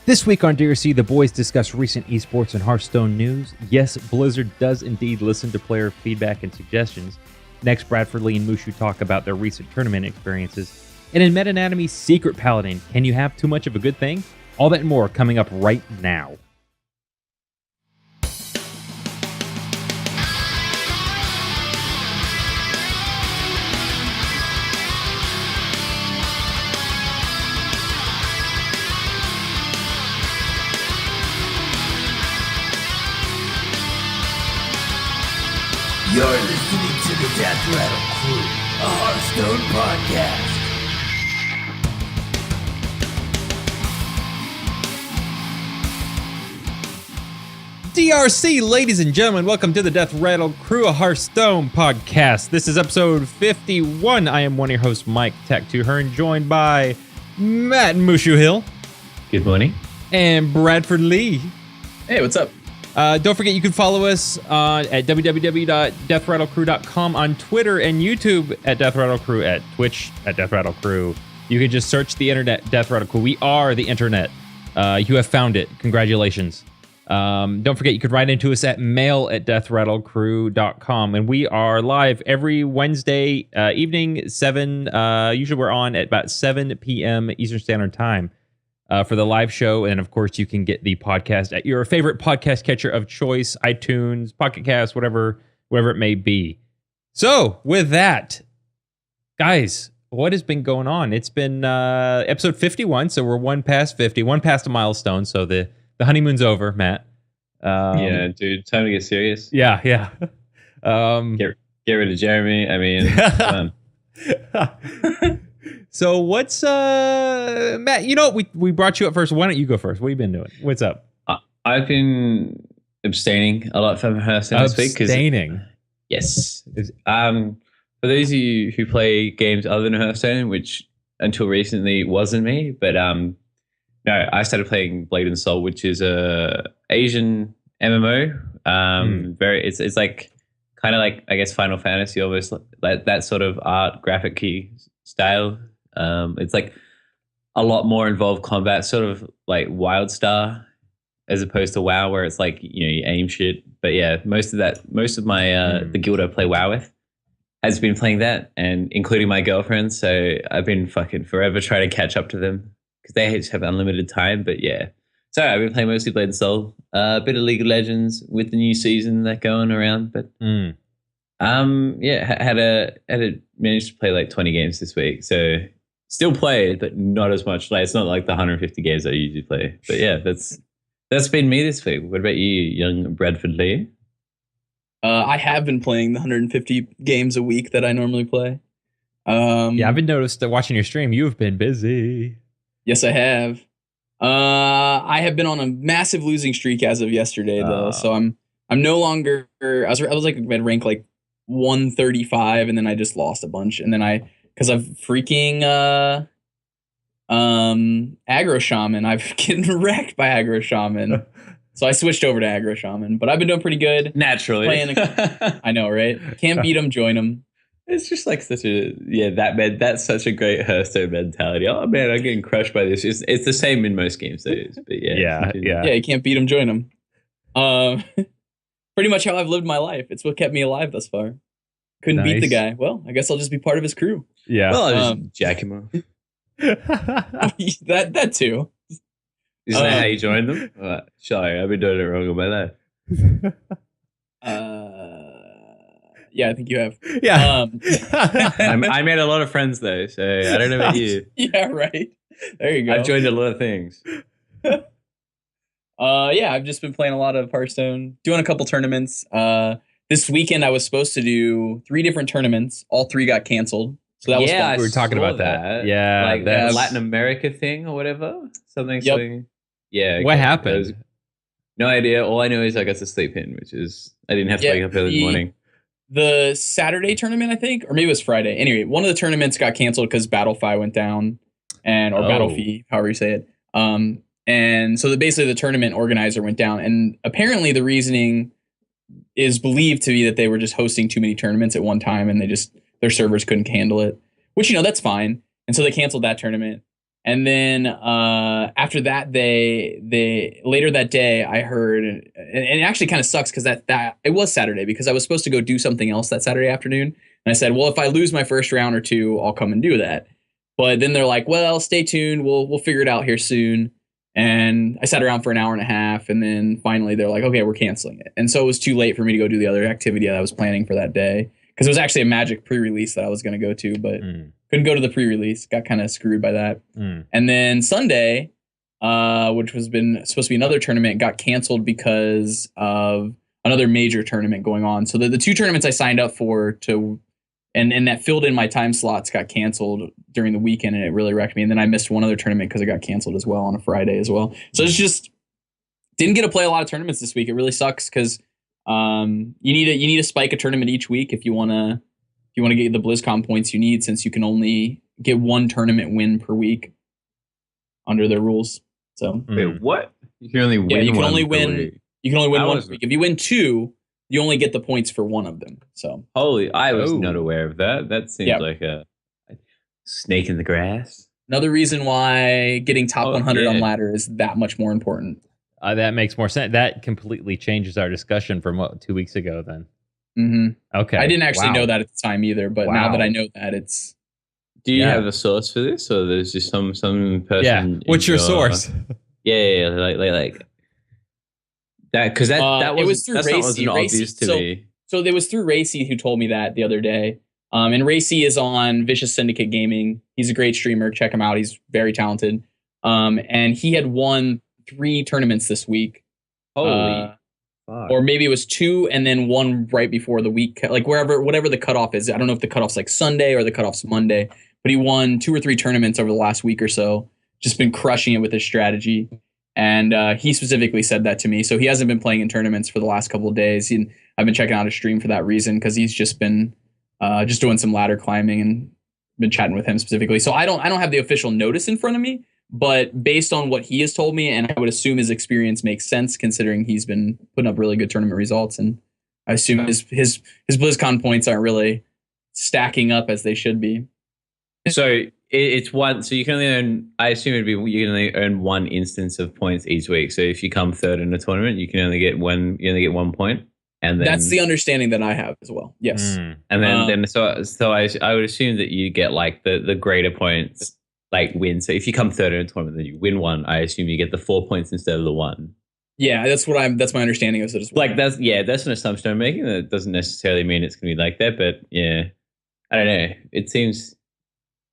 This week on DRC, the boys discuss recent esports and Hearthstone news. Yes, Blizzard does indeed listen to player feedback and suggestions. Next, Bradford Lee and Mushu talk about their recent tournament experiences. And in Meta Anatomy's Secret Paladin, can you have too much of a good thing? All that and more coming up right now. You're listening to the Death Rattle Crew, a Hearthstone podcast. DRC, ladies and gentlemen, welcome to the Death Rattle Crew, a Hearthstone podcast. This is episode 51. I am one of your hosts, Mike Tech2Hearn, joined by Matt and Mushu Hill. Good morning. And Bradford Lee. Hey, what's up? Don't forget you can follow us at www.deathrattlecrew.com on Twitter and YouTube at Death Rattle Crew, at Twitch at Death Rattle Crew. You can just search the internet, Death Rattle Crew. We are the internet. You have found it. Congratulations. Don't forget you could write into us at mail@deathrattlecrew.com. And we are live every Wednesday evening, 7. Usually we're on at about 7 p.m. Eastern Standard Time. For the live show. And of course, you can get the podcast at your favorite podcast catcher of choice, iTunes, Pocket Cast, whatever it may be. So with that, guys, what has been going on? It's been episode 51. So we're one past 50, one past a milestone. So the honeymoon's over, Matt. Yeah, dude, time to get serious. Yeah. Get rid of Jeremy. I mean, come on. So what's Matt? You know, we brought you up first. Why don't you go first? What have you been doing? What's up? I've been abstaining a lot from Hearthstone this week. Abstaining. Yes. For those of you who play games other than Hearthstone, which until recently wasn't me, but no, I started playing Blade and Soul, which is a Asian MMO. It's like kind of like, I guess, Final Fantasy, almost like that sort of art graphic key style. It's like a lot more involved combat, sort of like WildStar, as opposed to WoW, where it's like, you know, you aim shit. But yeah, most of my the guild I play WoW with has been playing that, and including my girlfriend. So I've been fucking forever trying to catch up to them because they just have unlimited time. But yeah, so I've been playing mostly Blade and Soul, a bit of League of Legends with the new season that going around, but. Yeah, had managed to play like 20 games this week, so still played, but not as much. Like, it's not like the 150 games I usually play. But yeah, that's been me this week. What about you, young Bradford Lee? I have been playing the 150 games a week that I normally play. Yeah, I've been noticed that watching your stream, you've been busy. Yes, I have. I have been on a massive losing streak as of yesterday, though. So I'm no longer. I was like at rank like 135, and then I just lost a bunch, and then because I've freaking aggro shaman, I've getting wrecked by aggro shaman, so I switched over to aggro shaman. But I've been doing pretty good Naturally. I know, right? Can't beat them, join them. It's just like that's such a great Hearthstone mentality. Oh man, I'm getting crushed by this. It's the same in most games, but yeah. You can't beat them, join them. Pretty much how I've lived my life. It's what kept me alive thus far. Couldn't beat the guy. Well, I guess I'll just be part of his crew. Yeah. Well, I'll just jack him off. that too. Isn't that how you joined them? Sorry, I've been doing it wrong all my life. Yeah, I think you have. Yeah. I made a lot of friends though, so I don't know about you. Yeah, right. There you go. I've joined a lot of things. Yeah, I've just been playing a lot of Hearthstone, doing a couple tournaments. This weekend I was supposed to do 3 different tournaments. All 3 got canceled. So that was fun. We were talking about that. Yeah. Like the Latin America thing or whatever. Something. Yeah. What happened? No idea. All I know is I got to sleep in, which is I didn't have to wake up early in the morning. The Saturday tournament, I think, or maybe it was Friday. Anyway, one of the tournaments got canceled because Battlefy went down, or Battlefy, however you say it. And so basically the tournament organizer went down, and apparently the reasoning is believed to be that they were just hosting too many tournaments at one time, and their servers couldn't handle it, which, that's fine. And so they canceled that tournament. And then after that, they later that day, I heard, and it actually kind of sucks because that it was Saturday because I was supposed to go do something else that Saturday afternoon. And I said, well, if I lose my first round or two, I'll come and do that. But then they're like, well, stay tuned. We'll figure it out here soon. And I sat around for an hour and a half. And then finally they're like, okay, we're canceling it. And so it was too late for me to go do the other activity that I was planning for that day. Because it was actually a Magic pre-release that I was going to go to, but couldn't go to the pre-release. Got kind of screwed by that. And then Sunday, which was supposed to be another tournament, got canceled because of another major tournament going on. So the two tournaments I signed up for and that filled in my time slots got canceled during the weekend, and it really wrecked me. And then I missed one other tournament because it got canceled as well on a Friday as well. So it's just didn't get to play a lot of tournaments this week. It really sucks because you need to spike a tournament each week if you want to get the BlizzCon points you need, since you can only get one tournament win per week under their rules. So wait, what? You can only win. Yeah, you can only win. Week. You can only win one per week. If you win two, you only get the points for one of them. So I was not aware of that. That seems like a snake in the grass. Another reason why getting top 100 on ladder is that much more important. That makes more sense. That completely changes our discussion from 2 weeks ago then. Mm-hmm. Okay. I didn't actually know that at the time either, but now that I know that, it's... Do you have a source for this, or there's just some person? Yeah. What's your source? Yeah, like that, because that it was through Racy. Wasn't obvious to me. So it was through Racy who told me that the other day. And Racy is on Vicious Syndicate Gaming. He's a great streamer. Check him out. He's very talented. And he had won 3 tournaments this week. Holy fuck. Or maybe it was 2 and then 1 right before the week, like whatever the cutoff is. I don't know if the cutoff's like Sunday or the cutoff's Monday, but he won 2 or 3 tournaments over the last week or so. Just been crushing it with his strategy. And he specifically said that to me. So he hasn't been playing in tournaments for the last couple of days. And I've been checking out his stream for that reason, because he's just been just doing some ladder climbing and been chatting with him specifically. So I don't have the official notice in front of me, but based on what he has told me, and I would assume his experience makes sense considering he's been putting up really good tournament results, and I assume his BlizzCon points aren't really stacking up as they should be. So it's one. So you can only earn. I assume you can only earn 1 instance of points each week. So if you come third in a tournament, you can only get one. You only get 1 point. And then, that's the understanding that I have as well. Yes. And then I would assume that you get like the greater points, like win. So if you come third in a tournament, then you win 1. I assume you get the 4 points instead of the 1. Yeah, that's my understanding of it as well. Like that's an assumption I'm making. That doesn't necessarily mean it's going to be like that, but yeah, I don't know. It seems.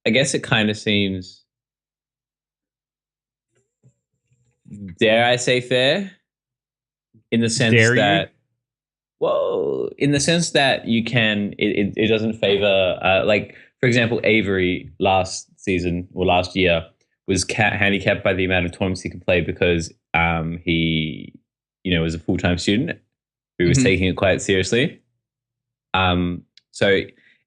I guess it kind of seems, dare I say, fair, in the sense that you can. It doesn't favor, like for example, Avery last year was handicapped by the amount of tournaments he could play because he was a full-time student who was taking it quite seriously. So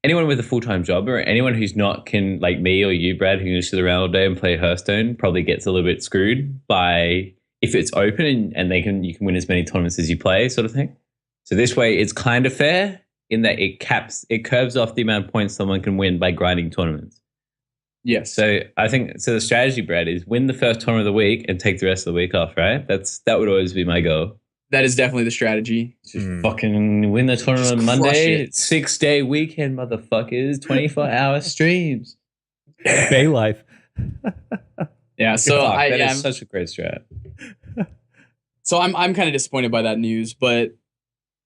anyone with a full-time job, or anyone who's not like me or you, Brad, who can sit around all day and play Hearthstone, probably gets a little bit screwed by if it's open and you can win as many tournaments as you play, sort of thing. So this way, it's kind of fair in that it curves off the amount of points someone can win by grinding tournaments. Yes. So I think the strategy, Brad, is win the first tournament of the week and take the rest of the week off. Right? That would always be my goal. That is definitely the strategy. Just fucking win the tournament on Monday. 6-day weekend, motherfuckers. 24-hour streams. Bay life. Yeah, so that is such a great strat. So I'm kind of disappointed by that news, but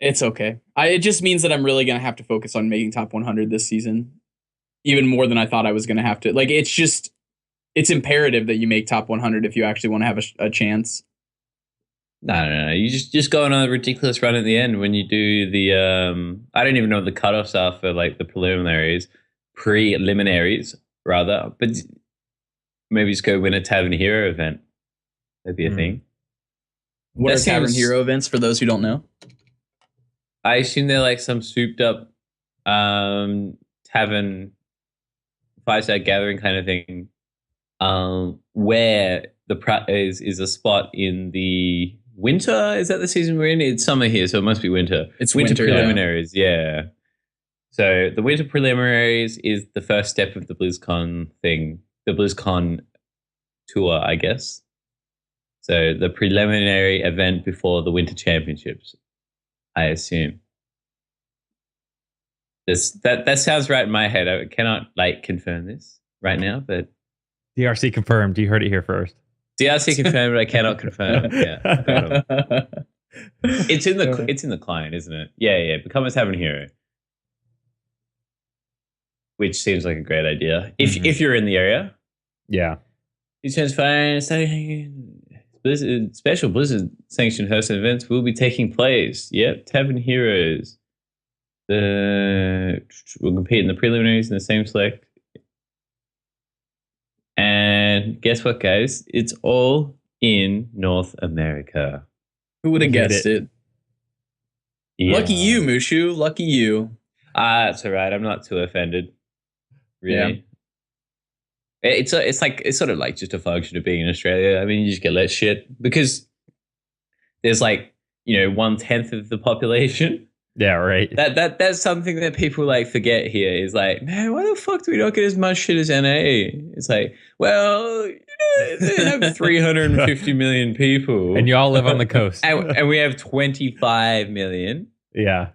it's okay. It just means that I'm really going to have to focus on making top 100 this season, even more than I thought I was going to have to. Like, it's imperative that you make top 100 if you actually want to have a chance. No. You just go on a ridiculous run at the end when you do the I don't even know what the cutoffs are for like the preliminaries rather, but maybe just go win a Tavern Hero event. That'd be a thing. What are Tavern Hero events for those who don't know? I assume they're like some souped up tavern 5-star gathering kind of thing, where the is a spot in the winter. Is that the season we're in? It's summer here, so it must be winter. It's winter preliminaries, yeah. So the winter preliminaries is the first step of the BlizzCon thing. The BlizzCon tour, I guess. So the preliminary event before the Winter Championships, I assume. That sounds right in my head. I cannot confirm this right now, but DRC confirmed. You heard it here first. DRC confirmed, but I cannot confirm. Yeah, it's in the client, isn't it? Yeah. Become a Tavern Hero, which seems like a great idea if you're in the area. Yeah. It sounds fine. Special Blizzard sanctioned Hearthstone events will be taking place. Yep, Tavern Heroes. We'll compete in the preliminaries in the same select. And guess what, guys? It's all in North America. Who would have guessed it? Yeah. Lucky you, Mushu. Lucky you. That's all right. I'm not too offended. Really. Yeah. It's sort of like just a function of being in Australia. I mean, you just get less shit because there's 1/10 of the population. Yeah, right. That's something that people forget here is man, why the fuck do we not get as much shit as NA? It's well, they have 350 million people. And you all live on the coast. and we have 25 million. Yeah.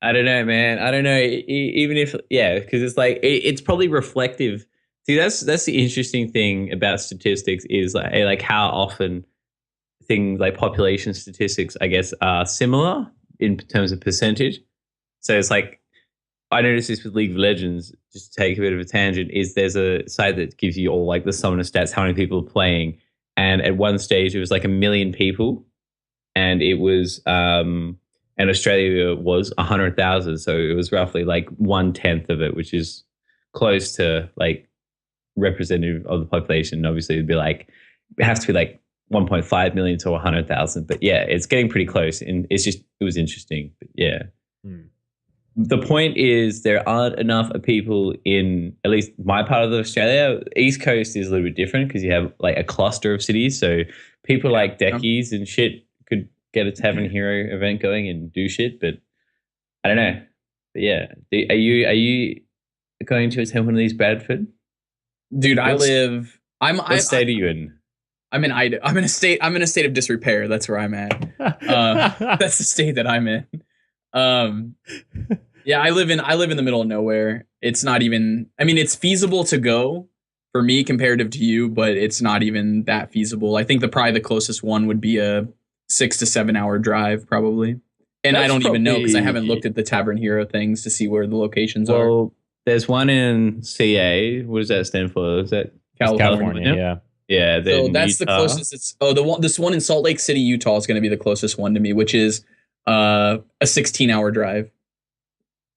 I don't know, man. I don't know. Even if, because it's it's probably reflective. See, that's the interesting thing about statistics is how often things like population statistics, I guess, are similar in terms of percentage. So it's I noticed this with League of Legends, just to take a bit of a tangent, is there's a site that gives you all the summoner stats, how many people are playing. And at one stage it was 1 million people. And it was and Australia was 100,000. So it was roughly 1/10 of it, which is close to representative of the population. Obviously it'd be it has to be 1.5 million to 100,000, but yeah, it's getting pretty close, and it was interesting. But yeah, The point is there aren't enough people in at least my part of Australia. East Coast is a little bit different because you have a cluster of cities, so people like Deckies and shit could get a Tavern Hero event going and do shit. But I don't know. But yeah, are you going to attend one of these, Bradford? Dude, I live. What state are you in? I'm in a state of disrepair. That's where I'm at. That's the state that I'm in. I live in the middle of nowhere. It's not even. I mean, it's feasible to go for me comparative to you, but it's not even that feasible. I think probably the closest one would be a 6 to 7 hour drive, probably. And I don't even know because I haven't looked at the Tavern Hero things to see where the locations are. There's one in CA. What does that stand for? Is that California? Yeah. Yeah, so that's Utah. The closest. This one in Salt Lake City, Utah, is going to be the closest one to me, which is a 16-hour drive.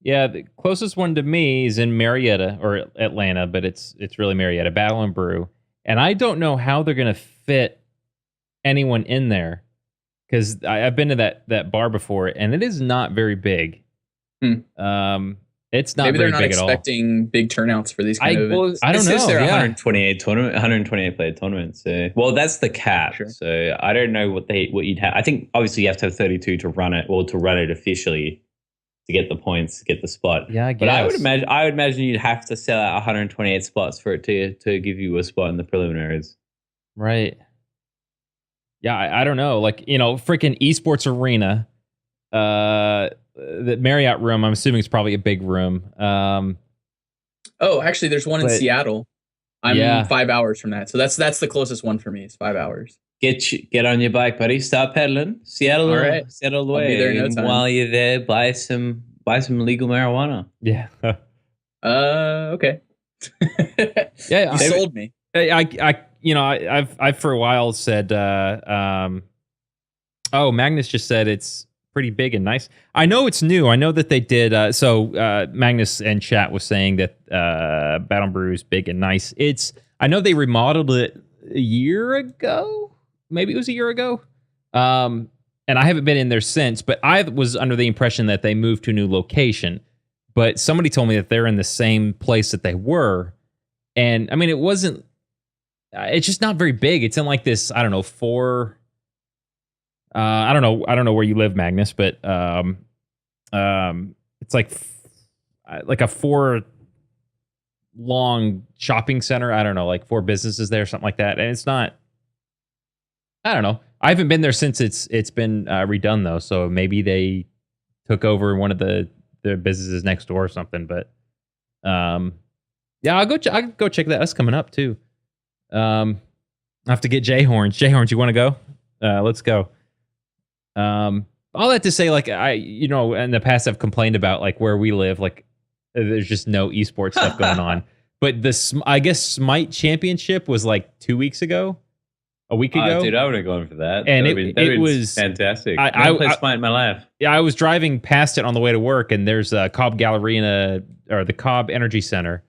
Yeah, the closest one to me is in Marietta or Atlanta, but it's really Marietta, Battle and Brew, and I don't know how they're going to fit anyone in there because I've been to that bar before, and it is not very big. It's not Maybe very they're not big at all. expecting big turnouts for these kind of events. I don't know. There are 128 player tournaments. So, that's the cap. Sure. So I don't know what you'd have. I think obviously you have to have 32 to run it, or to run it officially to get the points, to get the spot. Yeah, I guess. But I would imagine you'd have to sell out 128 spots for it to give you a spot in the preliminaries. Right. Yeah, I don't know. Freaking esports arena. The Marriott room, I'm assuming it's probably a big room. Actually, there's one in Seattle. I'm 5 hours from that, so that's the closest one for me. It's 5 hours. Get on your bike, buddy. Start pedaling. Seattle, all right. Seattle away. I'll be there in no time. While you're there, buy some legal marijuana. Yeah. Okay. Yeah, you sold me. I've for a while said, Magnus just said it's pretty big and nice. I know it's new. I know that they did. Magnus and chat was saying that Battle Brew is big and nice. I know they remodeled it a year ago. Maybe it was a year ago. And I haven't been in there since, but I was under the impression that they moved to a new location. But somebody told me that they're in the same place that they were. And I mean, it's just not very big. It's in this, I don't know, I don't know where you live, Magnus, but it's like a 4 long shopping center. I don't know, like 4 businesses there, something like that. And it's not. I don't know. I haven't been there since it's been redone though. So maybe they took over one of their businesses next door or something. But yeah, I'll go check that. That's coming up too. I have to get J Horns. J Horns, you want to go? Let's go. All that to say, like in the past I've complained about like where we live, like there's just no esports stuff going on. But I guess Smite Championship was like 2 weeks ago, a week ago. Dude, I would have gone for that. And it was fantastic. I played Smite in my life. Yeah, I was driving past it on the way to work, and there's a Cobb Galleria or the Cobb Energy Center,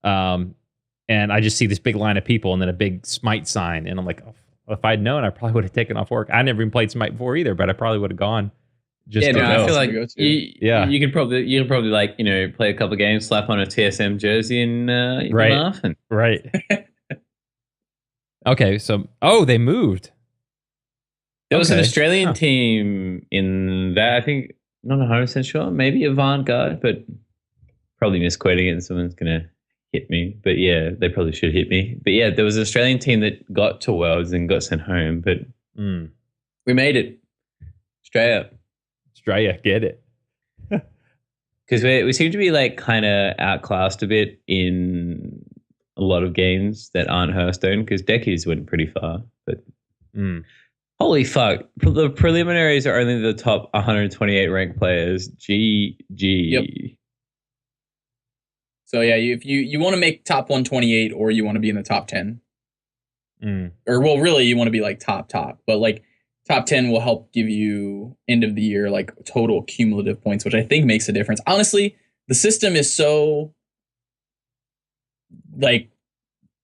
and I just see this big line of people, and then a big Smite sign, and I'm like, oh, if I'd known, I probably would have taken off work. I never even played Smite before either, but I probably would have gone. Just to go. I feel like you could probably like play a couple of games, slap on a TSM jersey, and you'd be laughing. Right. Okay, so they moved. There was an Australian team in that. I think not 100% sure. Maybe Avant-Garde, but probably misquoting it, and someone's gonna hit me. But yeah, they probably should hit me. But yeah, there was an Australian team that got to Worlds and got sent home, but we made it. Australia, get it. Because we seem to be like kind of outclassed a bit in a lot of games that aren't Hearthstone, because Deckies went pretty far. But holy fuck, the preliminaries are only the top 128 ranked players. GG. Yep. So yeah, if you want to make top 128, or you want to be in the top 10, or well, really you want to be like top, but like top 10 will help give you end of the year like total cumulative points, which I think makes a difference. Honestly, the system is so like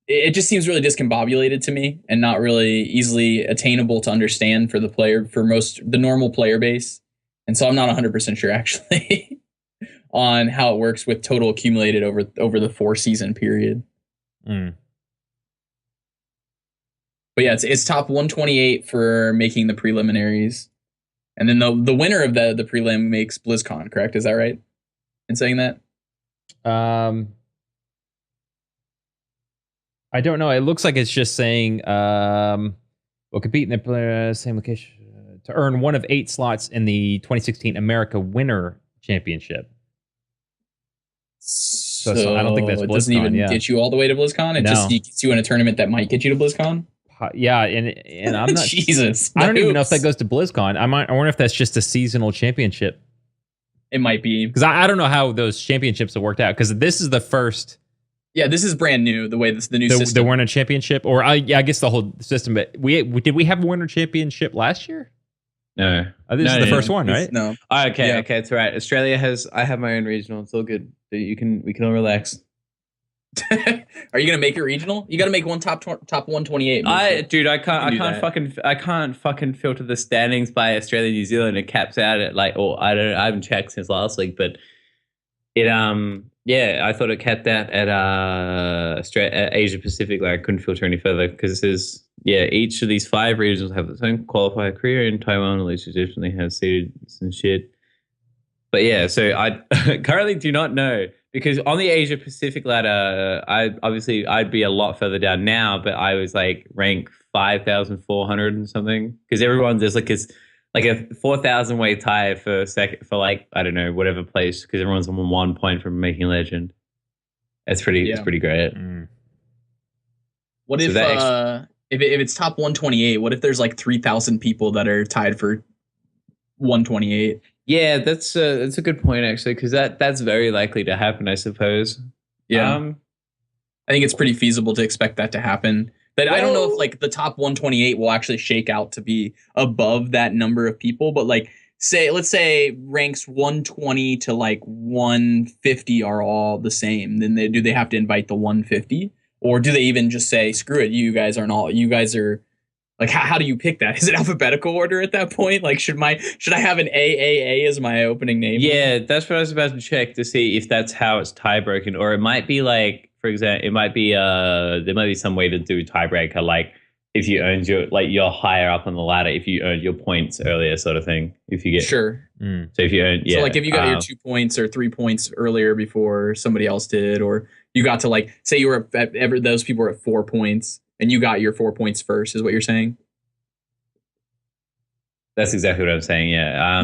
it just seems really discombobulated to me and not really easily attainable to understand for the normal player base. And so I'm not 100% sure actually on how it works with total accumulated over the 4-season period. But yeah, it's top 128 for making the preliminaries. And then the winner of the prelim makes BlizzCon, correct? Is that right in saying that? I don't know. It looks like it's just saying will compete in the same location to earn one of 8 slots in the 2016 America Winter Championship. So I don't think that's BlizzCon. It doesn't even get you all the way to BlizzCon. It just gets you in a tournament that might get you to BlizzCon. Yeah, and I'm not. Jesus, I don't even know if that goes to BlizzCon. I wonder if that's just a seasonal championship. It might be, because I don't know how those championships have worked out. Because this is the first. Yeah, this is brand new. The way the new system. There weren't a championship, or I guess the whole system. But did we have a winter championship last year? No, this is the first one, right? No. Oh, okay, it's all right. Australia has. I have my own regional. It's all good. We can all relax. Are you gonna make it regional? You got to make one top 128. I can't fucking filter the standings by Australia, New Zealand. It caps out at like, I haven't checked since last week, but it I thought it capped out at Asia Pacific. Like I couldn't filter any further because there's each of these 5 regions have its own qualifier. Korea and Taiwan at least traditionally have seeded some shit. But yeah, so I currently do not know. Because on the Asia Pacific ladder, I'd be a lot further down now, but I was like rank 5,400 and something. Because there's like a 4,000 way tie for like I don't know whatever place. Because everyone's on 1 point from making legend. It's pretty great. What if it's top 128? What if there's like 3,000 people that are tied for 128? Yeah, that's a good point actually, because that's very likely to happen, I suppose. Yeah, I think it's pretty feasible to expect that to happen. But I don't know if like the top 128 will actually shake out to be above that number of people. But like, let's say ranks 120 to like 150 are all the same. Then do they have to invite the 150, or do they even just say screw it? You guys are. Like, how do you pick that? Is it alphabetical order at that point? Like, should I have an AAA as my opening name? Yeah, that's what I was about to check to see if that's how it's tie broken, or it might be like, for example, there might be some way to do tiebreaker. Like, if you earned you're higher up on the ladder if you earned your points earlier, sort of thing. If you get sure. So if you earned, So like if you got your 2 points or 3 points earlier before somebody else did, or you got to like say you were those people were at 4 points and you got your 4 points first, is what you're saying? That's exactly what I'm saying. Yeah.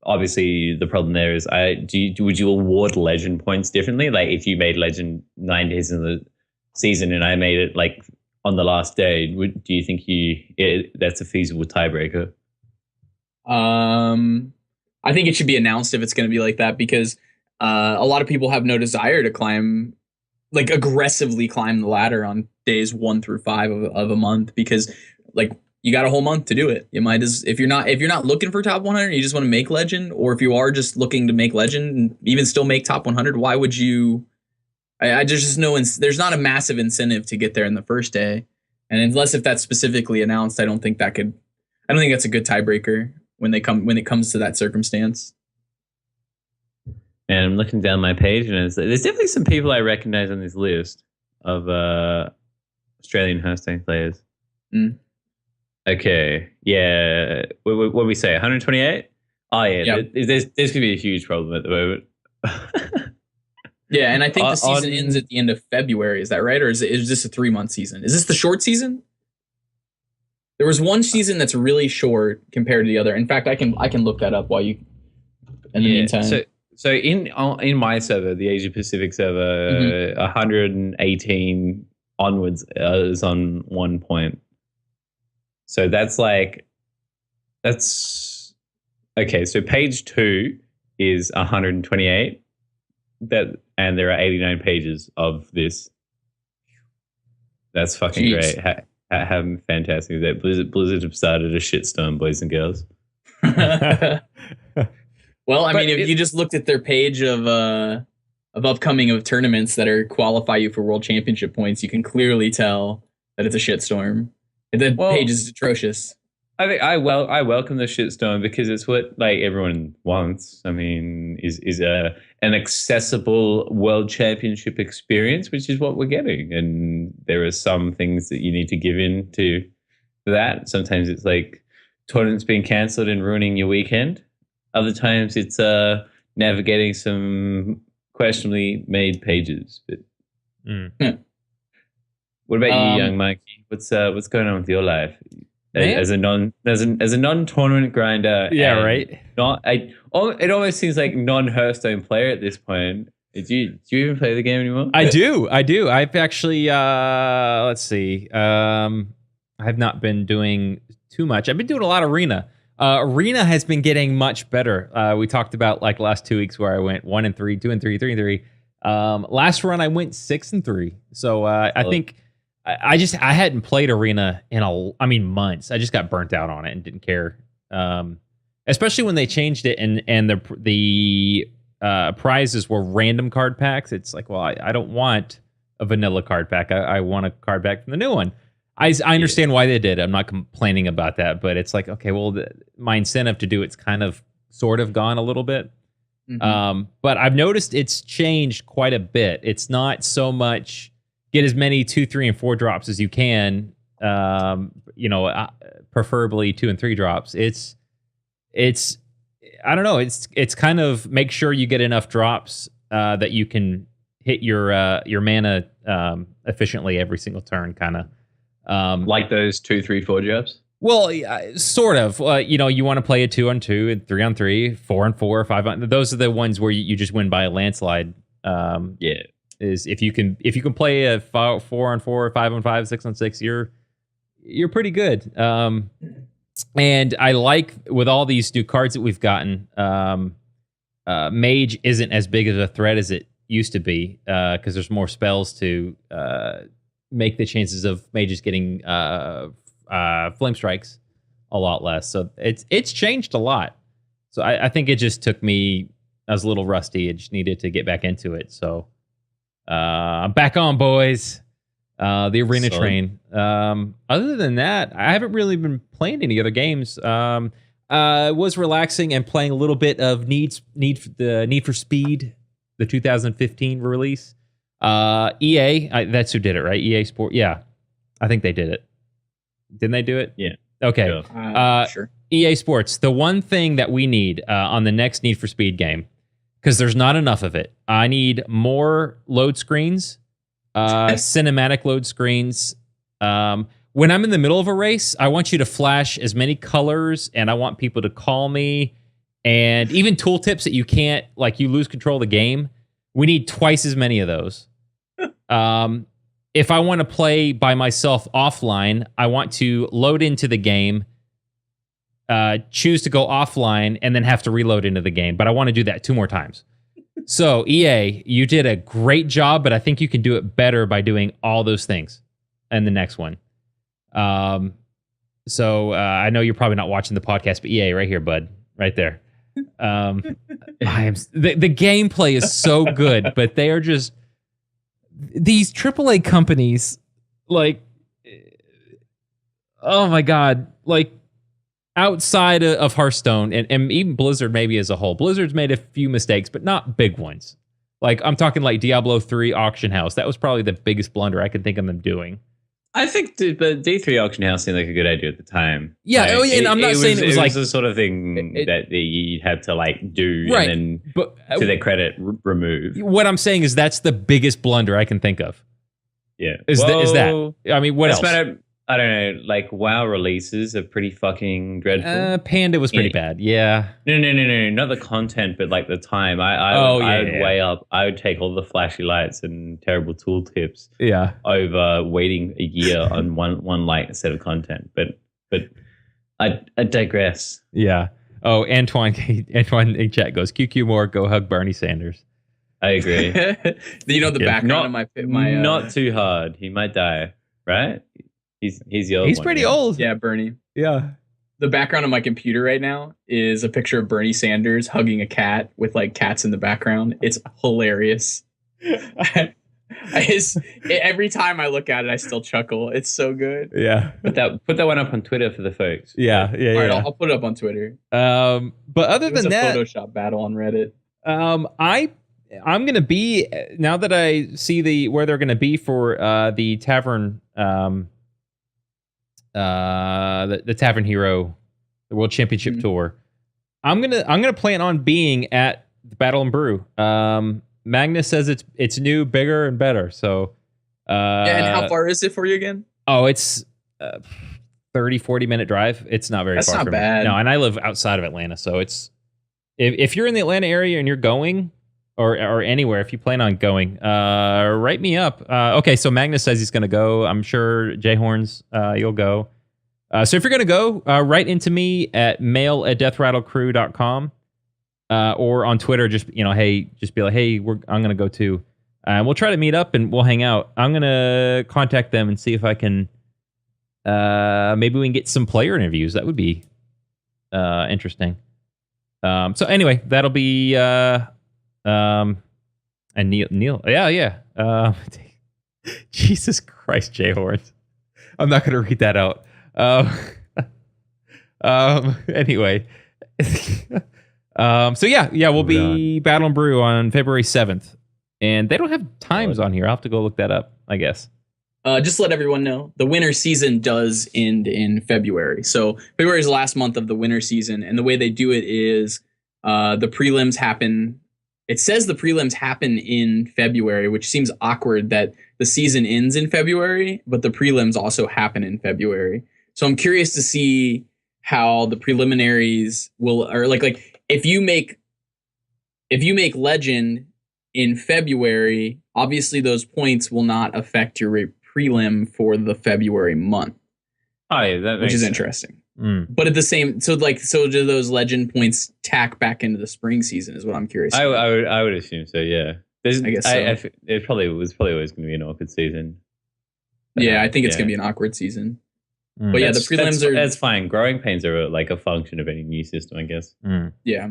Obviously the problem there is would you award legend points differently? Like if you made legend 9 days in the season and I made it like on the last day, do you think that's a feasible tiebreaker? I think it should be announced if it's going to be like that, because a lot of people have no desire to aggressively climb the ladder on days 1 through 5 of a month, because like you got a whole month to do it. You might if you're not looking for top 100, you just want to make legend, or if you are just looking to make legend and even still make top 100, why would you? There's not a massive incentive to get there in the first day, and unless if that's specifically announced, I don't think that's a good tiebreaker when it comes to that circumstance. And I'm looking down my page, and there's definitely some people I recognize on this list of Australian Hearthstone players. Okay, yeah. What do we say? 128? Oh yeah, yep. There's going to be a huge problem at the moment. Yeah, and I think the season ends at the end of February. Is that right, or is this a 3-month season? Is this the short season? There was one season that's really short compared to the other. In fact, I can look that up while you. In the meantime, so in my server, the Asia Pacific server, 118 onwards is on 1 point. So that's okay. So page 2 is 128. And there are 89 pages of this. That's fucking great. Having fantastic. That Blizzard have started a shitstorm, boys and girls. Well, I mean, if you just looked at their page of upcoming tournaments that qualify you for World Championship points, you can clearly tell that it's a shitstorm. The page is atrocious. I think I welcome the shitstorm because it's what like everyone wants. I mean, is an accessible World Championship experience, which is what we're getting. And there are some things that you need to give in to that. Sometimes it's like tournaments being cancelled and ruining your weekend. Other times it's navigating some questionably made pages. But what about you, young Mikey? What's going on with your life? As a non-tournament grinder, yeah, right. It almost seems like non-Hearthstone player at this point. Do you even play the game anymore? I do. I've actually let's see. I've not been doing too much. I've been doing a lot of Arena. Arena has been getting much better. We talked about like last 2 weeks where I went 1-3, 2-3, 3-3. Last run I went 6-3. So I think. I hadn't played Arena in months. I just got burnt out on it and didn't care. Especially when they changed it and the prizes were random card packs. It's like, well, I don't want a vanilla card pack. I want a card pack from the new one. I understand why they did it. I'm not complaining about that, but it's like, okay, well, my incentive to do it's kind of sort of gone a little bit. But I've noticed it's changed quite a bit. It's not so much get as many 2, 3, and 4 drops as you can. Preferably 2 and 3 drops. It's I don't know. It's kind of make sure you get enough drops that you can hit your mana efficiently every single turn. Kind of like those 2, 3, 4 drops. Well, sort of. You want to play a 2-on-2, and 3-on-3, 4-on-4, 5-on. Those are the ones where you just win by a landslide. Yeah. Is if you can play a 4-on-4, 5-on-5, 6-on-6, you're pretty good. And I like with all these new cards that we've gotten, Mage isn't as big of a threat as it used to be because there's more spells to make the chances of Mages getting flame strikes a lot less. So it's changed a lot. So I think it just took me. I was a little rusty. I just needed to get back into it. So. I'm back on, boys. The Arena train. Other than that, I haven't really been playing any other games. Was relaxing and playing a little bit of Need for Speed, the 2015 release. EA, that's who did it, right? EA Sport. Yeah, I think they did it. Didn't they do it? Yeah. Okay. Sure. Sure. EA Sports, the one thing that we need on the next Need for Speed game, because there's not enough of it. I need more load screens, cinematic load screens. When I'm in the middle of a race, I want you to flash as many colors, and I want people to call me, and even tooltips that you can't, like, you lose control of the game. We need twice as many of those. If I want to play by myself offline, I want to load into the game, choose to go offline, and then have to reload into the game. But I want to do that 2 more times. So, EA, you did a great job, but I think you can do it better by doing all those things in the next one. So I know you're probably not watching the podcast, but EA, right here, bud, right there. The gameplay is so good, but they are just these AAA companies, like, oh my God, like, outside of Hearthstone and even Blizzard maybe as a whole. Blizzard's made a few mistakes, but not big ones. Like, I'm talking like Diablo 3 Auction House. That was probably the biggest blunder I could think of them doing. I think the D3 Auction House seemed like a good idea at the time. Yeah, like, and I'm not saying it was like the sort of thing that you had to like do, right, and then but to their credit, remove. What I'm saying is that's the biggest blunder I can think of. Yeah, is that? I mean, what else? I don't know. Like, WoW releases are pretty fucking dreadful. Panda was pretty bad. Yeah. No, not the content, but like the time. I would weigh up. I would take all the flashy lights and terrible tooltips. Yeah. Over waiting a year on one light set of content. But I digress. Yeah. Oh, Antoine in chat goes, QQ more, go hug Bernie Sanders. I agree. You know the background of my not too hard. He might die, right? He's the old. He's pretty old. Yeah, Bernie. Yeah. The background of my computer right now is a picture of Bernie Sanders hugging a cat with like cats in the background. It's hilarious. Every time I look at it, I still chuckle. It's so good. Yeah. Put that one up on Twitter for the folks. Yeah. All right, I'll put it up on Twitter. But other than that, Photoshop battle on Reddit. I'm gonna be, now that I see where they're gonna be for the tavern. The Tavern Hero, the World Championship Tour. I'm gonna plan on being at the Battle and Brew. Magnus says it's new, bigger, and better. So, and how far is it for you again? Oh, it's 30-40 minute drive. It's not very far. That's not from bad. Me. No, and I live outside of Atlanta, so it's if you're in the Atlanta area and you're going or anywhere, if you plan on going, write me up. Okay, so Magnus says he's going to go. I'm sure Jay Horns, you'll go. So if you're going to go, write into me at mail@deathrattlecrew.com or on Twitter. Just be like, hey, I'm going to go too. And we'll try to meet up and we'll hang out. I'm going to contact them and see if I can, maybe we can get some player interviews. That would be interesting. So anyway, that'll be... and Neil, yeah. Jesus Christ, Jay Horns. I'm not gonna read that out. Anyway, so yeah, we'll be Battle and Brew on February 7th, and they don't have times on here. I'll have to go look that up, I guess. Just let everyone know the winter season does end in February. So February is the last month of the winter season, and the way they do it is the prelims happen. It says the prelims happen in February, which seems awkward that the season ends in February, but the prelims also happen in February. So I'm curious to see how the preliminaries will, or like if you make Legend in February, obviously those points will not affect your prelim for the February month. Oh yeah, that which is sense. interesting. But at the same, so do those Legend points tack back into the spring season? Is what I'm curious. I would assume so. Yeah, I guess so. It probably was always going to be an awkward season. Yeah, I think it's going to be an awkward season. But yeah, the prelims that's fine. Growing pains are like a function of any new system, I guess. Yeah.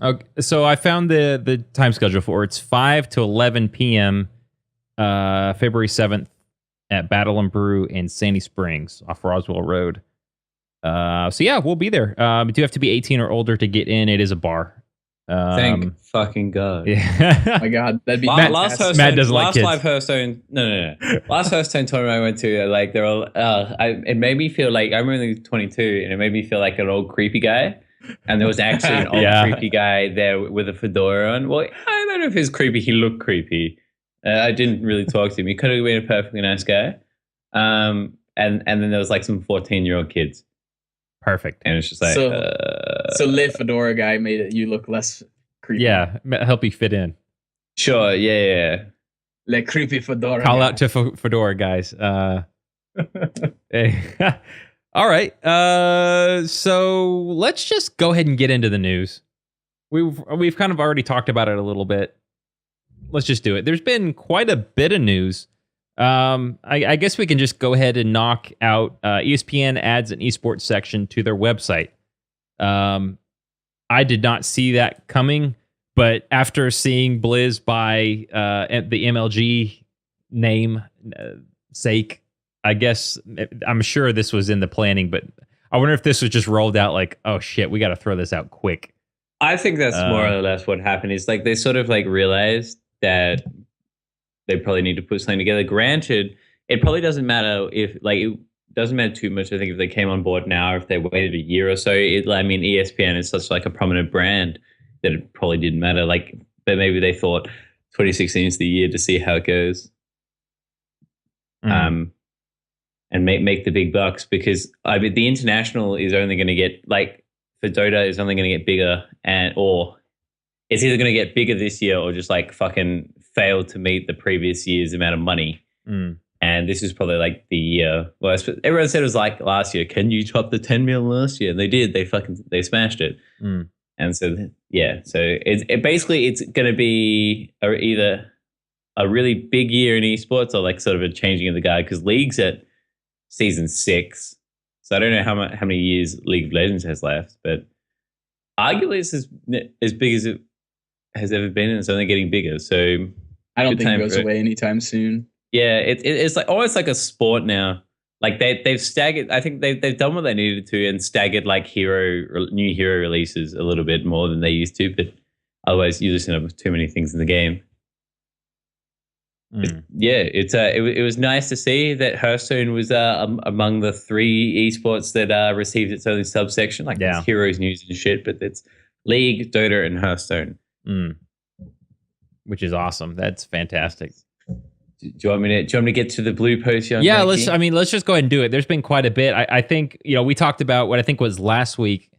Okay, so I found the time schedule for it. It's 5 to 11 p.m. February 7th at Battle and Brew in Sandy Springs off Roswell Road. So yeah, we'll be there. You do have to be 18 or older to get in. It is a bar. Thank fucking God. Yeah. My God, that'd be Last fantastic. Hearthstone, Matt doesn't like last kids. live Hearthstone. No. Last Hearthstone tournament I went to, like they're all. It made me feel like I'm only 22, and it made me feel like an old creepy guy. And there was actually an old Yeah. creepy guy there with a fedora on. Well, I don't know if he's creepy. He looked creepy. I didn't really talk to him. He could have been a perfectly nice guy. And then there was like some 14-year-old kids, Perfect. and it's just like So lit fedora guy made it you look less creepy. Yeah, help you fit in. sure, yeah. Like creepy fedora. Call guy. out to Fedora guys. Hey. All right. So let's just go ahead and get into the news. We've kind of already talked about it a little bit. Let's just do it. There's been quite a bit of news. I guess we can just go ahead and knock out ESPN adds an esports section to their website. I did not see that coming, but after seeing Blizz buy the MLG name sake, I guess I'm sure this was in the planning, but I wonder if this was just rolled out like, oh shit, we got to throw this out quick. I think that's more or less what happened. Is like they sort of like realized that they probably need to put something together. Granted, it probably doesn't matter if like it doesn't matter too much. I think if they came on board now, or if they waited a year or so. I mean, ESPN is such like a prominent brand that it probably didn't matter. Like, but maybe they thought 2016 is the year to see how it goes. And make the big bucks, because I mean the international is only going to get like for Dota is only going to get bigger, or it's either going to get bigger this year or just like fucking fail to meet the previous year's amount of money. And this is probably like the year. Well, everyone said it was like last year. Can you top the 10 mil last year? And they did. They smashed it. And so yeah, so it basically it's going to be either a really big year in esports or like sort of a changing of the guard, because League's at season 6. So I don't know how many years League of Legends has left, but arguably it's as big as it has ever been, and it's only getting bigger. So I don't good think it time goes for away anytime soon. Yeah, it's like almost like a sport now. Like they've staggered. I think they've done what they needed to and staggered like new hero releases a little bit more than they used to. But otherwise, you just have too many things in the game. But yeah, it was nice to see that Hearthstone was among the 3 esports that received its own subsection. Like it's Heroes News and shit, but it's League, Dota, and Hearthstone. Which is awesome. That's fantastic. Do you want me to get to the blue post, young? Yeah, Mikey? let's just go ahead and do it. There's been quite a bit. I think, we talked about what I think was last week.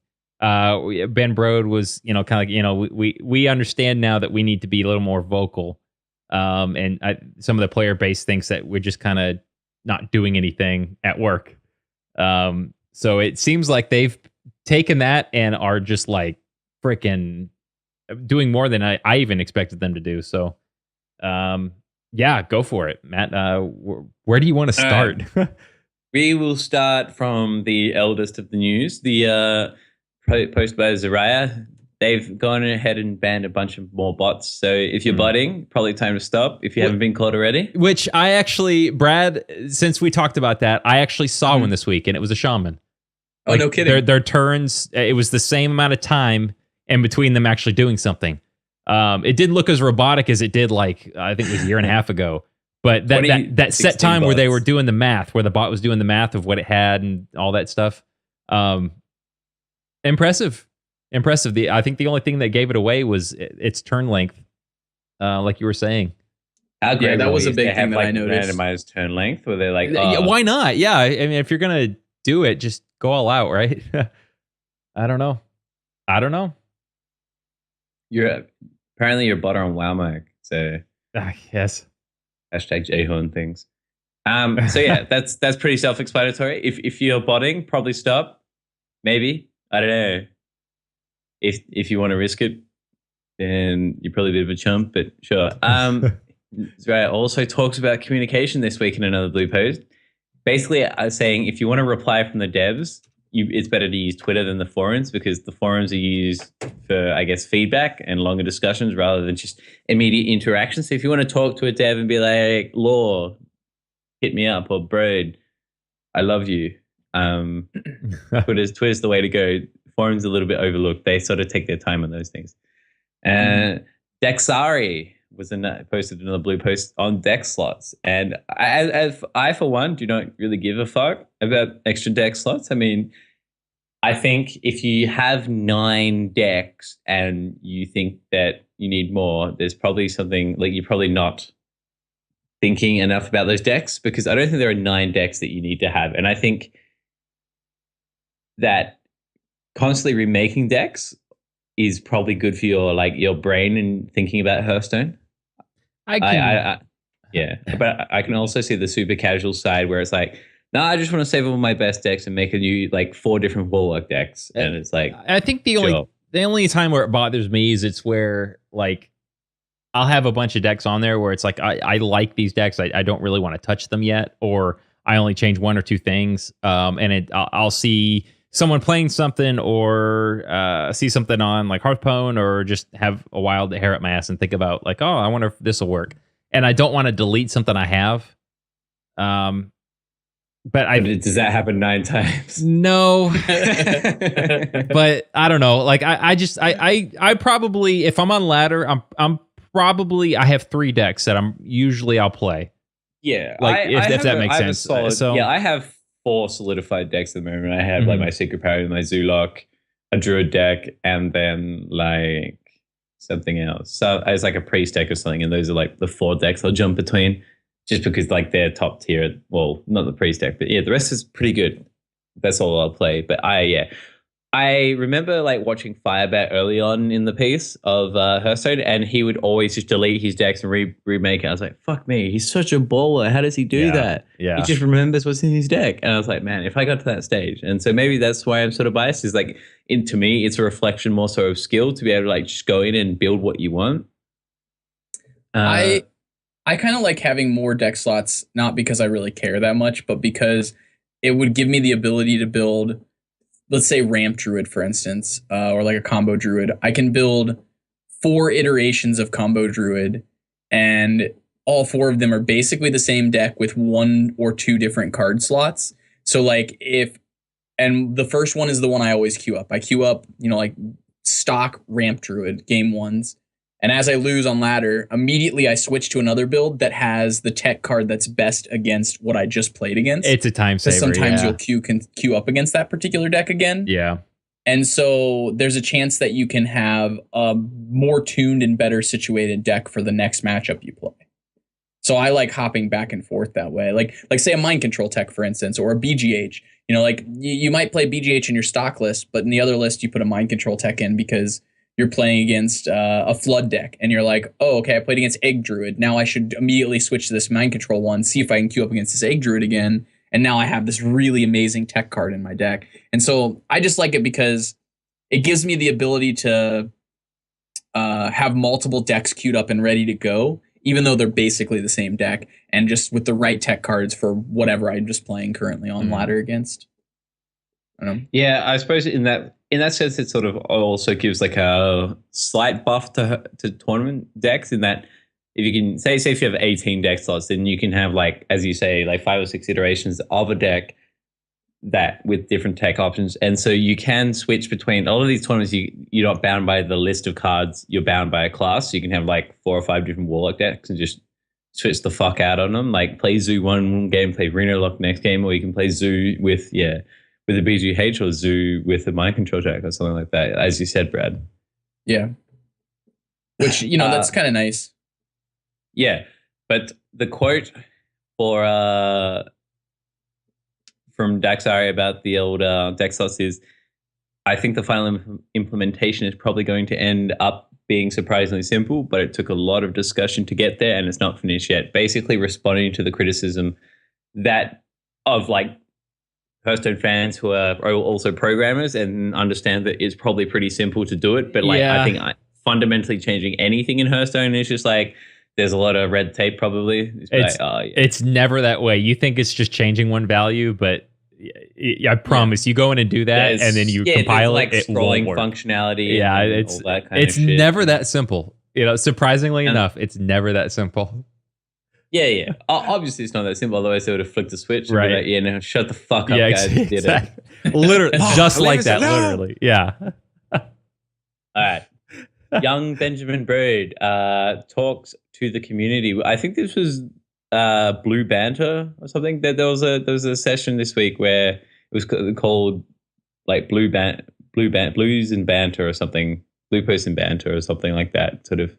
Ben Brode was, kind of like, we understand now that we need to be a little more vocal. And some of the player base thinks that we're just kind of not doing anything at work. So it seems like they've taken that and are just like freaking doing more than I even expected them to do. So, yeah, go for it, Matt. Where do you want to start? We will start from the eldest of the news, the post by Zariah. They've gone ahead and banned a bunch of more bots. So if you're botting, probably time to stop if you haven't been caught already. Which I actually, Brad, since we talked about that, I actually saw one this week, and it was a shaman. Oh, no kidding. Their turns, it was the same amount of time in between them actually doing something. It didn't look as robotic as it did, like, I think it was a year and a half ago. But that set time where they were doing the math, where the bot was doing the math of what it had and all that stuff. Impressive. I think the only thing that gave it away was its turn length, like you were saying. Yeah, that was a big thing that I noticed. Randomized turn length, where they're like, Yeah, why not? Yeah, I mean, if you're gonna do it, just go all out, right? I don't know. Apparently you're butter on WoW, so yes. Hashtag Jhorn things. So yeah, that's pretty self-explanatory. If you're botting, probably stop. Maybe, I don't know. If you want to risk it, then you're probably a bit of a chump, but sure. Zariah also talks about communication this week in another blue post. Basically, saying if you want to reply from the devs, it's better to use Twitter than the forums, because the forums are used for, I guess, feedback and longer discussions rather than just immediate interaction. So if you want to talk to a dev and be like, Law, hit me up, or Brode, I love you. Twitter's the way to go. Forums a little bit overlooked. They sort of take their time on those things. And Dexari posted another blue post on deck slots. And I, for one, do not really give a fuck about extra deck slots. I mean, I think if you have 9 decks and you think that you need more, there's probably something like you're probably not thinking enough about those decks, because I don't think there are 9 decks that you need to have. And I think that constantly remaking decks is probably good for your brain and thinking about Hearthstone. Yeah, but I can also see the super casual side where it's like, no, I just want to save all my best decks and make a new 4 different Warlock decks, and it's like, I think the only time where it bothers me is it's where I'll have a bunch of decks on there where it's like I like these decks, I don't really want to touch them yet, or I only change 1 or 2 things, and I'll see someone playing something or see something on Hearthstone, or just have a wild hair up my ass and think about oh, I wonder if this will work, and I don't want to delete something I have. But does that happen 9 times? No, but I don't know. I probably, if I'm on ladder, I'm probably, I have 3 decks that I'll play. Yeah, if that makes sense. I have 4 solidified decks at the moment. I have my Secret Power, my Zulok, a Druid deck, and then something else. So it's a priest deck or something, and those are the 4 decks I'll jump between. Just because they're top tier. Well, not the priest deck, but yeah, the rest is pretty good. That's all I'll play. But I remember watching Firebat early on in the piece of Hearthstone, and he would always just delete his decks and remake it. I was like, fuck me, he's such a baller. How does he do that? Yeah. He just remembers what's in his deck. And I was like, man, if I got to that stage. And so maybe that's why I'm sort of biased, is to me, it's a reflection more so of skill to be able to just go in and build what you want. I kind of like having more deck slots, not because I really care that much, but because it would give me the ability to build, let's say, Ramp Druid, for instance, or a Combo Druid. I can build 4 iterations of Combo Druid, and all 4 of them are basically the same deck with 1 or 2 different card slots. So and the first one is the one I always queue up. I queue up, stock Ramp Druid game 1s. And as I lose on ladder, immediately I switch to another build that has the tech card that's best against what I just played against. It's a time saver. Sometimes you'll queue up against that particular deck again. Yeah. And so there's a chance that you can have a more tuned and better situated deck for the next matchup you play. So I like hopping back and forth that way. Like say a mind control tech, for instance, or a BGH. You might play BGH in your stock list, but in the other list you put a mind control tech in because you're playing against a flood deck, and you're like, oh, okay, I played against Egg Druid. Now I should immediately switch to this mind control one, see if I can queue up against this Egg Druid again. And now I have this really amazing tech card in my deck. And so I just like it because it gives me the ability to have multiple decks queued up and ready to go, even though they're basically the same deck, and just with the right tech cards for whatever I'm just playing currently on ladder against. I don't know. Yeah, I suppose in that sense, it sort of also gives a slight buff to tournament decks, in that if you can say if you have 18 deck slots, then you can have as you say 5 or 6 iterations of a deck that with different tech options, and so you can switch between. A lot of these tournaments, you're not bound by the list of cards, you're bound by a class, so you can have 4 or 5 different Warlock decks and just switch the fuck out on them. Play Zoo one game, play Reno Lock next game, or you can play Zoo with a BGH, or Zoo with a mind control deck or something like that, as you said, Brad. Yeah. Which, that's kind of nice. Yeah. But the quote from Daxari about the old deck slots is, I think the final implementation is probably going to end up being surprisingly simple, but it took a lot of discussion to get there, and it's not finished yet. Basically responding to the criticism that of Hearthstone fans who are also programmers and understand that it's probably pretty simple to do it. But I think fundamentally changing anything in Hearthstone is just there's a lot of red tape probably. It's never that way. You think it's just changing one value, but I promise you go in and do that, and then you compile it. Scrolling functionality. Yeah, all that kind of shit. Never that simple. Surprisingly enough, it's never that simple. Yeah. Obviously, it's not that simple. Otherwise, they would have flicked the switch. Right. And be no, shut the fuck up, guys. Exactly. Literally, just like that. Literally. Yeah. All right. young Benjamin Braid talks to the community. I think this was Blue Banter or something. There was a session this week where it was called like Blues and Banter or something, Blue Post and Banter or something like that. Sort of,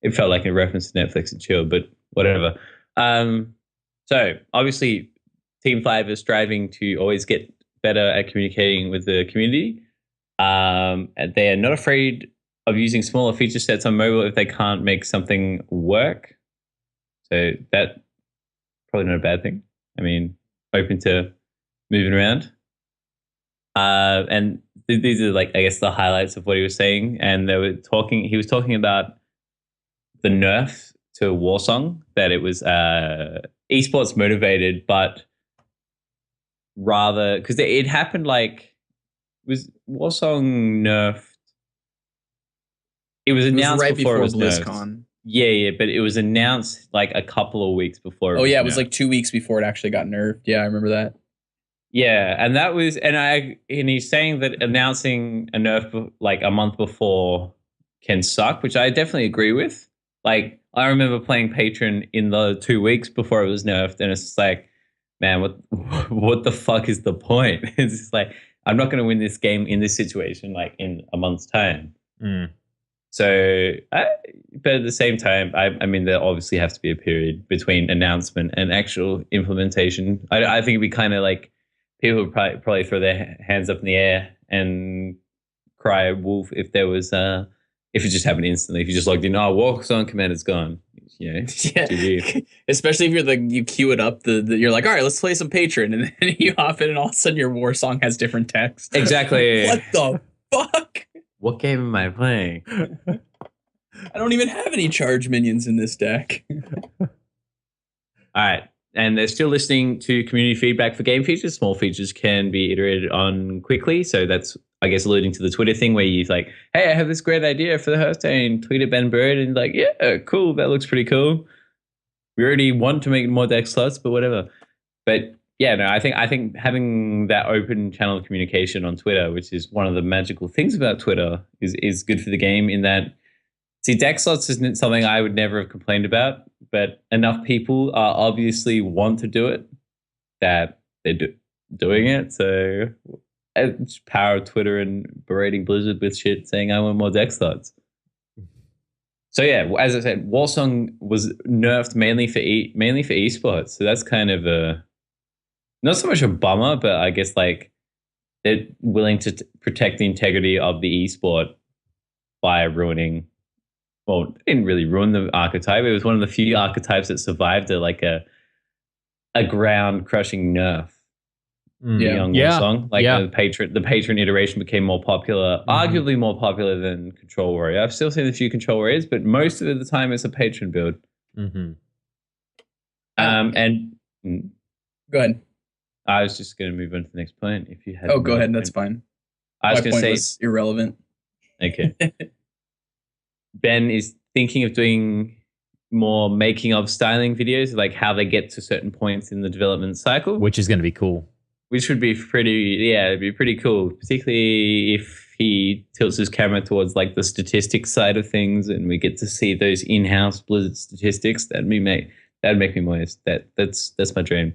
it felt like a reference to Netflix and chill, but whatever. So obviously, Team 5 is striving to always get better at communicating with the community. And they are not afraid of using smaller feature sets on mobile if they can't make something work. So that's probably not a bad thing. I mean, open to moving around. And these are like, I guess, the highlights of what he was saying. And he was talking about the nerf to Warsong, that it was esports motivated, but rather, because it happened like, was Warsong nerfed? It was announced right before it was BlizzCon. Nerfed. Yeah, but it was announced like a couple of weeks before. It was like 2 weeks before it actually got nerfed. Yeah, I remember that. Yeah, and that was, and he's saying that announcing a nerf like a month before can suck, which I definitely agree with. Like, I remember playing Patron in the 2 weeks before it was nerfed, and it's just like, man, what the fuck is the point? It's just like, I'm not going to win this game in this situation like in a month's time. So, but at the same time, I mean, there obviously has to be a period between announcement and actual implementation. I think it'd be kind of like people would probably throw their hands up in the air and cry wolf if there was if it just happened instantly. If you just logged in, walks on command is gone. You know, yeah. GG. Especially if you queue it up, you're like, all right, let's play some Patron, and then you hop in, and all of a sudden your war song has different text. Exactly. What the fuck? What game am I playing? I don't even have any charge minions in this deck. All right. And they're still listening to community feedback for game features. Small features can be iterated on quickly. So that's, I guess, alluding to the Twitter thing where you're like, hey, I have this great idea for the Hearthstone. Tweet at Ben Bird and like, yeah, cool. That looks pretty cool. We already want to make more deck slots, but whatever. But yeah, no, I think having that open channel of communication on Twitter, which is one of the magical things about Twitter, is good for the game in that, see, deck slots isn't something I would never have complained about, but enough people obviously want to do it that they're doing it. So it's power of Twitter and berating Blizzard with shit saying I want more deck slots. So yeah, as I said, Warsong was nerfed mainly for esports. So that's kind of not so much a bummer, but I guess like they're willing to protect the integrity of the esport by ruining. Well, it didn't really ruin the archetype. It was one of the few archetypes that survived a ground crushing nerf. Young Warsong. The patron iteration became more popular, arguably more popular than Control Warrior. I've still seen a few Control Warriors, but most of the time it's a patron build. Mm-hmm. Go ahead. I was just going to move on to the next point. If you had, go ahead. That's fine. I was going to say was irrelevant. Okay. Ben is thinking of doing more making of styling videos, like how they get to certain points in the development cycle, which is going to be cool. Which would be it'd be pretty cool, particularly if he tilts his camera towards like the statistics side of things, and we get to see those in-house Blizzard statistics. That'd make me moist. That's my dream.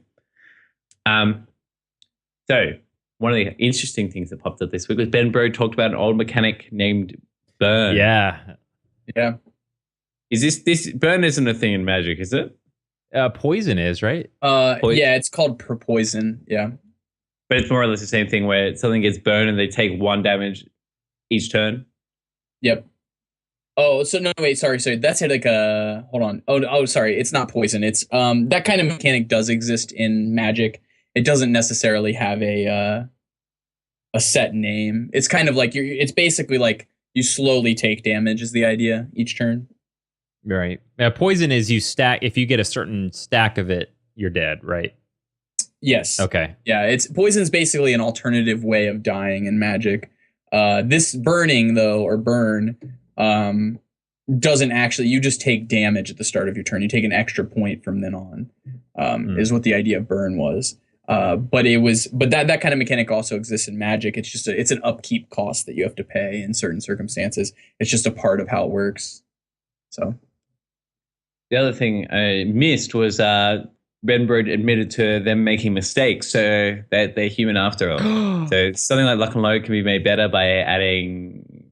So one of the interesting things that popped up this week was Ben Bro talked about an old mechanic named Burn. Yeah. Is this Burn isn't a thing in Magic, is it? Poison is, right? Yeah, it's called Poison. Yeah. But it's more or less the same thing where something gets burned and they take 1 damage each turn. Yep. Oh, so no, wait, sorry. That's like hold on. Oh, sorry. It's not poison. It's that kind of mechanic does exist in Magic. It doesn't necessarily have a set name. It's kind of like it's basically like you slowly take damage is the idea each turn. Right. Poison is you stack. If you get a certain stack of it, you're dead, right? Yes. Okay. Yeah, poison's basically an alternative way of dying in Magic. This burning though, or burn, doesn't actually. You just take damage at the start of your turn. You take an extra point from then on. Is what the idea of burn was. But that kind of mechanic also exists in Magic. It's just it's an upkeep cost that you have to pay in certain circumstances. It's just a part of how it works. So the other thing I missed was Benbird admitted to them making mistakes, so that they're human after all. So something like Lock and Load can be made better by adding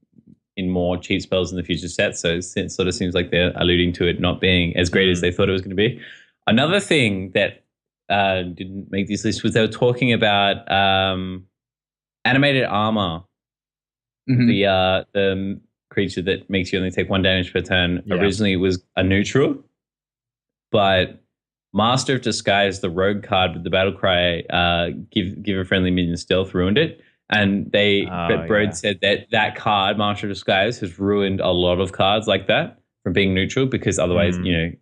in more cheap spells in the future set. So it sort of seems like they're alluding to it not being as great as they thought it was going to be. Another thing that didn't make this list was they were talking about animated armor. The creature that makes you only take 1 damage per turn originally was a neutral, but Master of Disguise, the rogue card with the battle cry, give a friendly minion stealth, ruined it. And Broad said that card, Master of Disguise, has ruined a lot of cards like that from being neutral, because otherwise,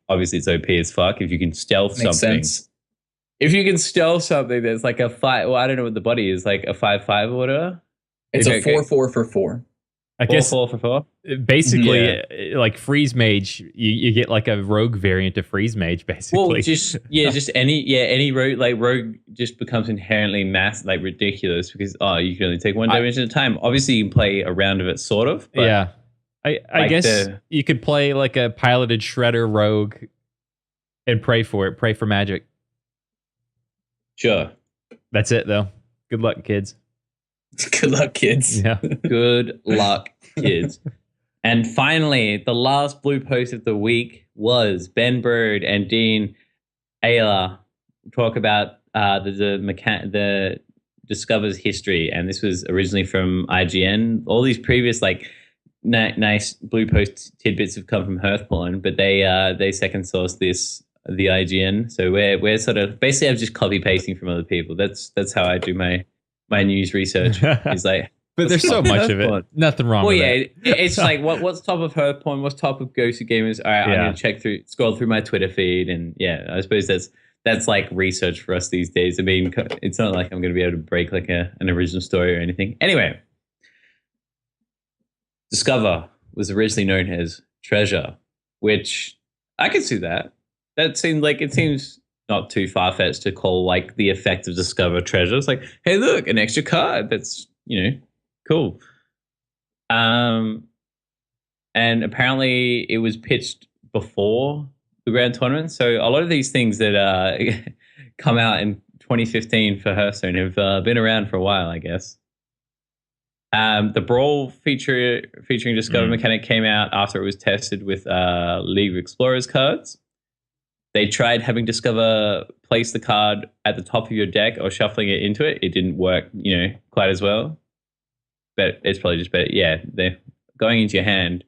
obviously it's OP as fuck if you can stealth Makes something. sense. If you can stealth something that's like a 5, well, I don't know what the body is, like a 5/5 or whatever. It's a 4/4 for 4. I guess 4 for 4. basically, like Freeze Mage, you get like a rogue variant of Freeze Mage, basically. Well, just any rogue just becomes inherently ridiculous because you can only take 1 damage at a time. Obviously, you can play a round of it, sort of. But yeah, I guess you could play like a piloted Shredder rogue and pray for magic. Sure. That's it, though. Good luck, kids. Good luck, kids. Yeah. Good luck, kids. And finally, the last blue post of the week was Ben Bird and Dean Ayla talk about the Discover's history. And this was originally from IGN. All these previous nice blue post tidbits have come from Hearthstone, but they second sourced the IGN. So we're sort of basically I'm just copy pasting from other people. That's how I do my news research. Is like, but there's so much of it. Nothing wrong with it. It's like what's top of Hearthstone, what's top of Ghosty Gamers. All right, I'm gonna scroll through my Twitter feed, and I suppose that's like research for us these days. I mean, it's not like I'm gonna be able to break like an original story or anything. Anyway, Discover was originally known as Treasure, which I could see that. That seems not too far-fetched to call like the effect of Discover Treasure. It's like, hey, look, an extra card. That's, cool. And apparently it was pitched before the Grand Tournament. So a lot of these things that come out in 2015 for Hearthstone have been around for a while, I guess. The Brawl featuring Discover mechanic came out after it was tested with League of Explorers cards. They tried having Discover place the card at the top of your deck or shuffling it into it. It didn't work, quite as well. But it's probably just better. Yeah, they're going into your hand.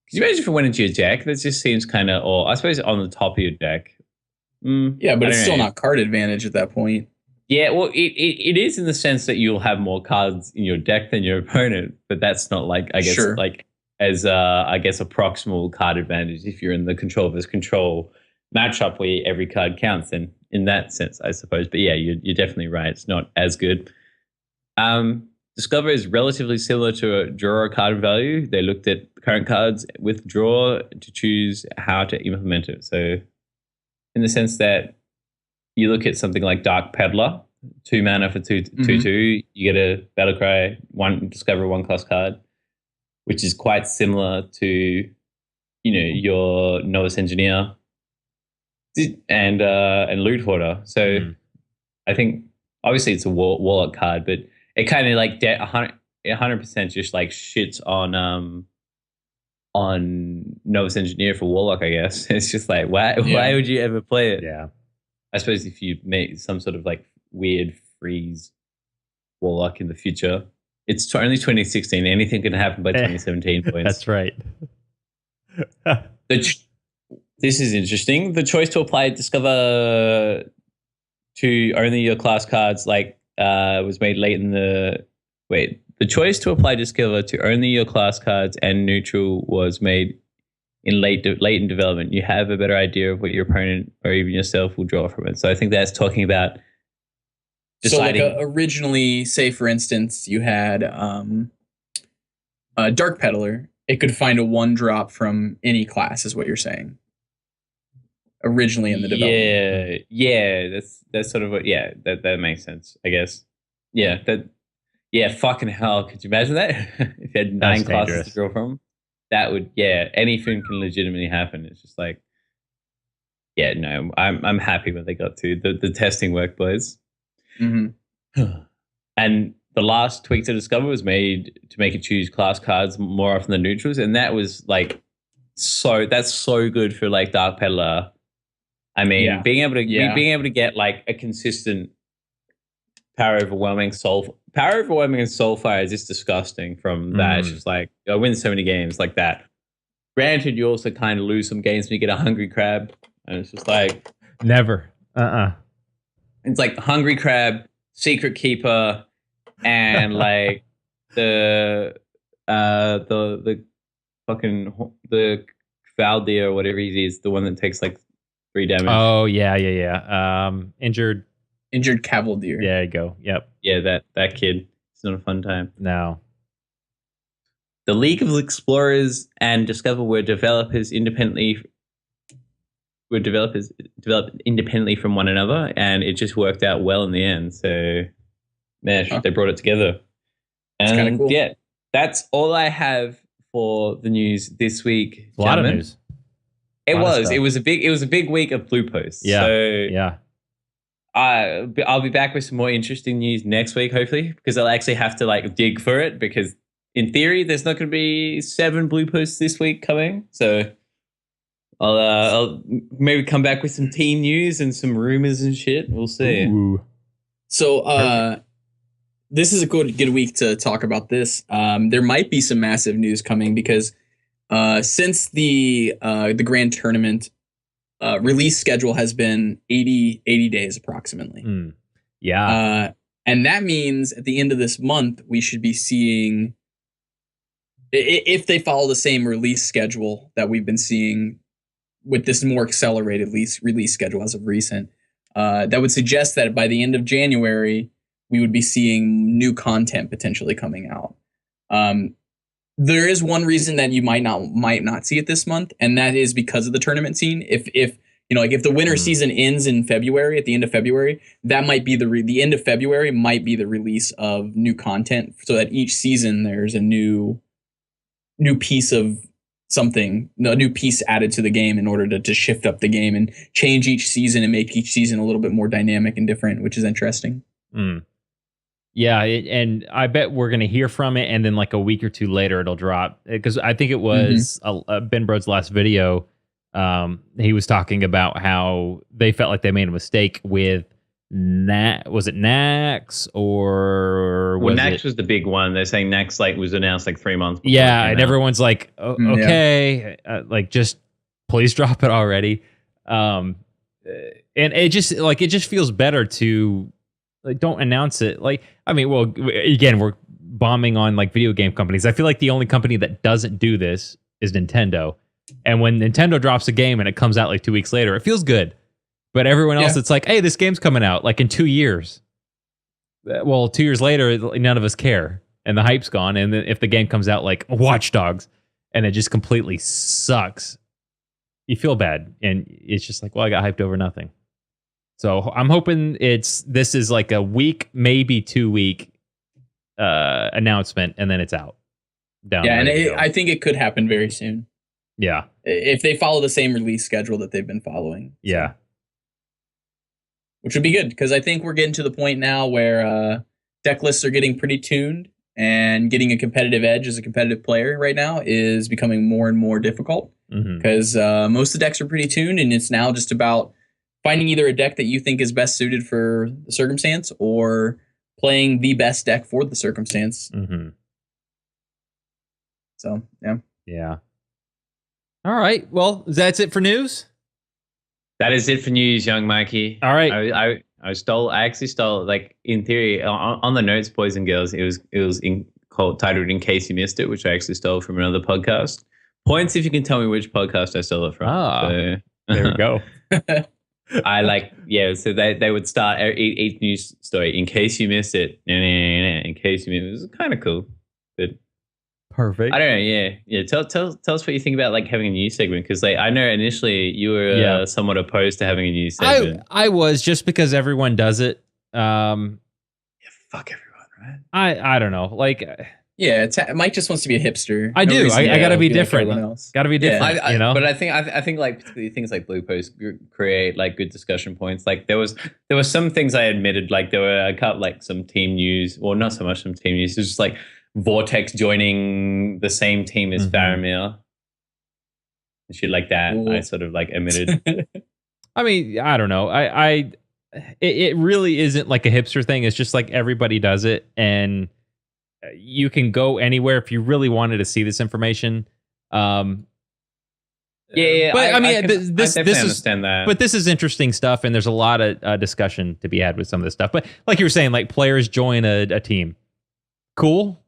Could you imagine if it went into your deck? That just seems kind of, or I suppose on the top of your deck. Yeah, but it's still not card advantage at that point. Yeah, well, it is in the sense that you'll have more cards in your deck than your opponent, but that's not like, I guess, as a proximal card advantage if you're in the control versus control matchup where every card counts, and in that sense, I suppose. But yeah, you're definitely right. It's not as good. Discover is relatively similar to a draw card value. They looked at current cards with draw to choose how to implement it. So in the sense that you look at something like Dark Peddler, 2 mana for 2/2, you get a Battlecry, 1 Discover 1 card, which is quite similar to, your Novice Engineer and Loot Hoarder. So I think obviously it's a Warlock card, but it kind of like 100% just like shits on Novice Engineer for Warlock, I guess. It's just like, why would you ever play it? Yeah. I suppose if you make some sort of like weird freeze Warlock in the future, it's only 2016. Anything can happen by 2017 points. That's right. This is interesting. The choice to apply Discover to only your class cards was made late in the... Wait. The choice to apply Discover to only your class cards and neutral was made in late in development. You have a better idea of what your opponent or even yourself will draw from it. So I think that's talking about deciding... So originally, say for instance, you had Dark Peddler. It could find a 1-drop from any class is what you're saying. originally in the development. Yeah, that's sort of what. Yeah, that makes sense, I guess. Yeah, fucking hell, could you imagine that? If you had 9 classes dangerous. to draw from, that would, anything can legitimately happen. It's just like, no, I'm happy when they got to the testing work, boys. Mm-hmm. And the last tweak to Discover was made to make it choose class cards more often than neutrals, and that was like that's so good for like Dark Peddler. I mean, being able to get like a consistent Power Overwhelming and Soulfire is just disgusting from that. It's just like, I win so many games like that. Granted, you also kind of lose some games when you get a Hungry Crab, and it's just like never. It's like Hungry Crab, Secret Keeper, and like the fucking the Valdir or whatever he is, the one that takes like 3 damage. Oh yeah. Injured Cavalier. There you go. Yep. Yeah, that kid. It's not a fun time. No. The League of Explorers and Discover were developed independently from one another, and it just worked out well in the end. So, they brought it together. And it's kind of cool. Yeah, that's all I have for the news this week. A lot of news. It was a big week of blue posts. Yeah. So yeah. I'll be back with some more interesting news next week, hopefully, because I'll actually have to like dig for it, because in theory there's not going to be 7 blue posts this week coming. So I'll maybe come back with some team news and some rumors and shit. We'll see. Ooh. So this is a good week to talk about this. There might be some massive news coming because since the grand tournament release schedule has been 80 days approximately. Yeah. And that means at the end of this month, we should be seeing, if they follow the same release schedule that we've been seeing with this more accelerated release schedule as of recent, that would suggest that by the end of January, we would be seeing new content potentially coming out. There is one reason that you might not see it this month, and that is because of the tournament scene. If the winter season ends in February, at the end of February, that might be the end of February might be the release of new content, so that each season there's a new piece of something, a new piece added to the game in order to shift up the game and change each season and make each season a little bit more dynamic and different, which is interesting. Yeah, and I bet we're going to hear from it, and then like a week or two later it'll drop, because I think it was Ben Brode's last video. He was talking about how they felt like they made a mistake with was it Nax or Nax was the big one. They're saying Nax was announced 3 months before. Yeah, and everyone's like, okay, just please drop it already. And it just feels better to don't announce it. Again, we're bombing on video game companies. I feel like the only company that doesn't do this is Nintendo. And when Nintendo drops a game and it comes out 2 weeks later, it feels good. But everyone else, it's like, hey, this game's coming out in 2 years. Well, 2 years later, none of us care, and the hype's gone. And then if the game comes out like Watch Dogs and it just completely sucks, you feel bad, and it's just like, well, I got hyped over nothing. So I'm hoping this is a week, maybe 2 week announcement, and then it's out. I think it could happen very soon. Yeah, if they follow the same release schedule that they've been following. Yeah, which would be good, because I think we're getting to the point now where deck lists are getting pretty tuned, and getting a competitive edge as a competitive player right now is becoming more and more difficult, because most of the decks are pretty tuned, and it's now just about finding either a deck that you think is best suited for the circumstance or playing the best deck for the circumstance. So, yeah. Yeah. All right. Well, that's it for news. That is it for news, young Mikey. All right. I actually stole, in theory, on the notes, boys and girls, it was titled "In Case You Missed It," which I actually stole from another podcast. Points if you can tell me which podcast I stole it from. There we go. So they would start each news story, "In case you missed it." In case you missed it. It was kind of cool. But Perfect. I don't know. Yeah. Tell us what you think about like having a news segment, because like I know initially you were somewhat opposed to having a news segment. I was, just because everyone does it. Fuck everyone, right? I don't know. Like, Yeah, Mike just wants to be a hipster. I do. I got to be like different. everyone else. Got to be different. you know. But I think like particularly things like Blue Post create like good discussion points. Like there was some things I admitted, like there were a couple like some team news, or not so much some team news. It was just like Vortex joining the same team as Faramir and shit like that. Ooh. I sort of like admitted. I mean, I don't know. It really isn't like a hipster thing. It's just like everybody does it, and you can go anywhere if you really wanted to see this information. Yeah. But I mean, this is understand that. But this is interesting stuff, and there's a lot of discussion to be had with some of this stuff. But like you were saying, like players join a team. Cool.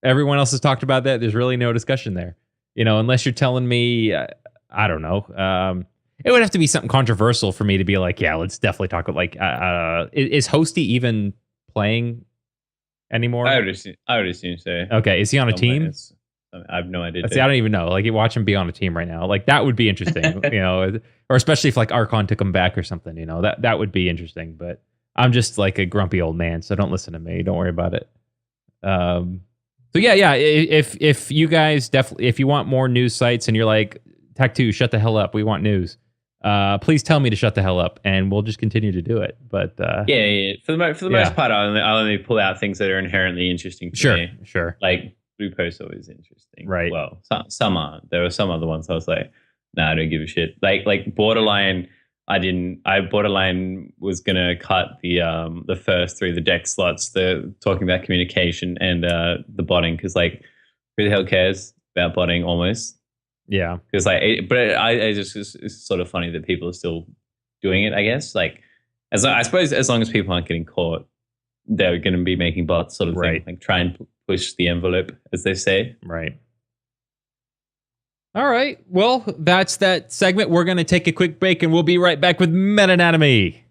Everyone else has talked about that. There's really no discussion there. You know, unless you're telling me, I don't know. It would have to be something controversial for me to be like, yeah, let's definitely talk about like, is Hosty even playing anymore? I would assume so. Okay, is he on a team? I have no idea. See, I don't even know. Like, you watch him be on a team right now. Like, that would be interesting, you know, or especially if like Archon took him back or something, you know, that would be interesting. But I'm just like a grumpy old man, so don't listen to me. Don't worry about it. So yeah. If you guys definitely, if you want more news sites and you're like, Tech2, shut the hell up, we want news. Please tell me to shut the hell up, and we'll just continue to do it. But yeah. For the most part, I'll only pull out things that are inherently interesting to me. Sure. Like Blue Post always interesting, right? Well, some aren't. There were some other ones I was like, nah, I don't give a shit. Like Borderline, Borderline was gonna cut the first three of the deck slots. The talking about communication and the botting, because like who the hell cares about botting almost. Yeah, because like, I just it's sort of funny that people are still doing it. I guess like, I suppose as long as people aren't getting caught, they're going to be making bots sort of thing, like try and push the envelope, as they say. Right. All right. Well, that's that segment. We're going to take a quick break, and we'll be right back with Meta Anatomy.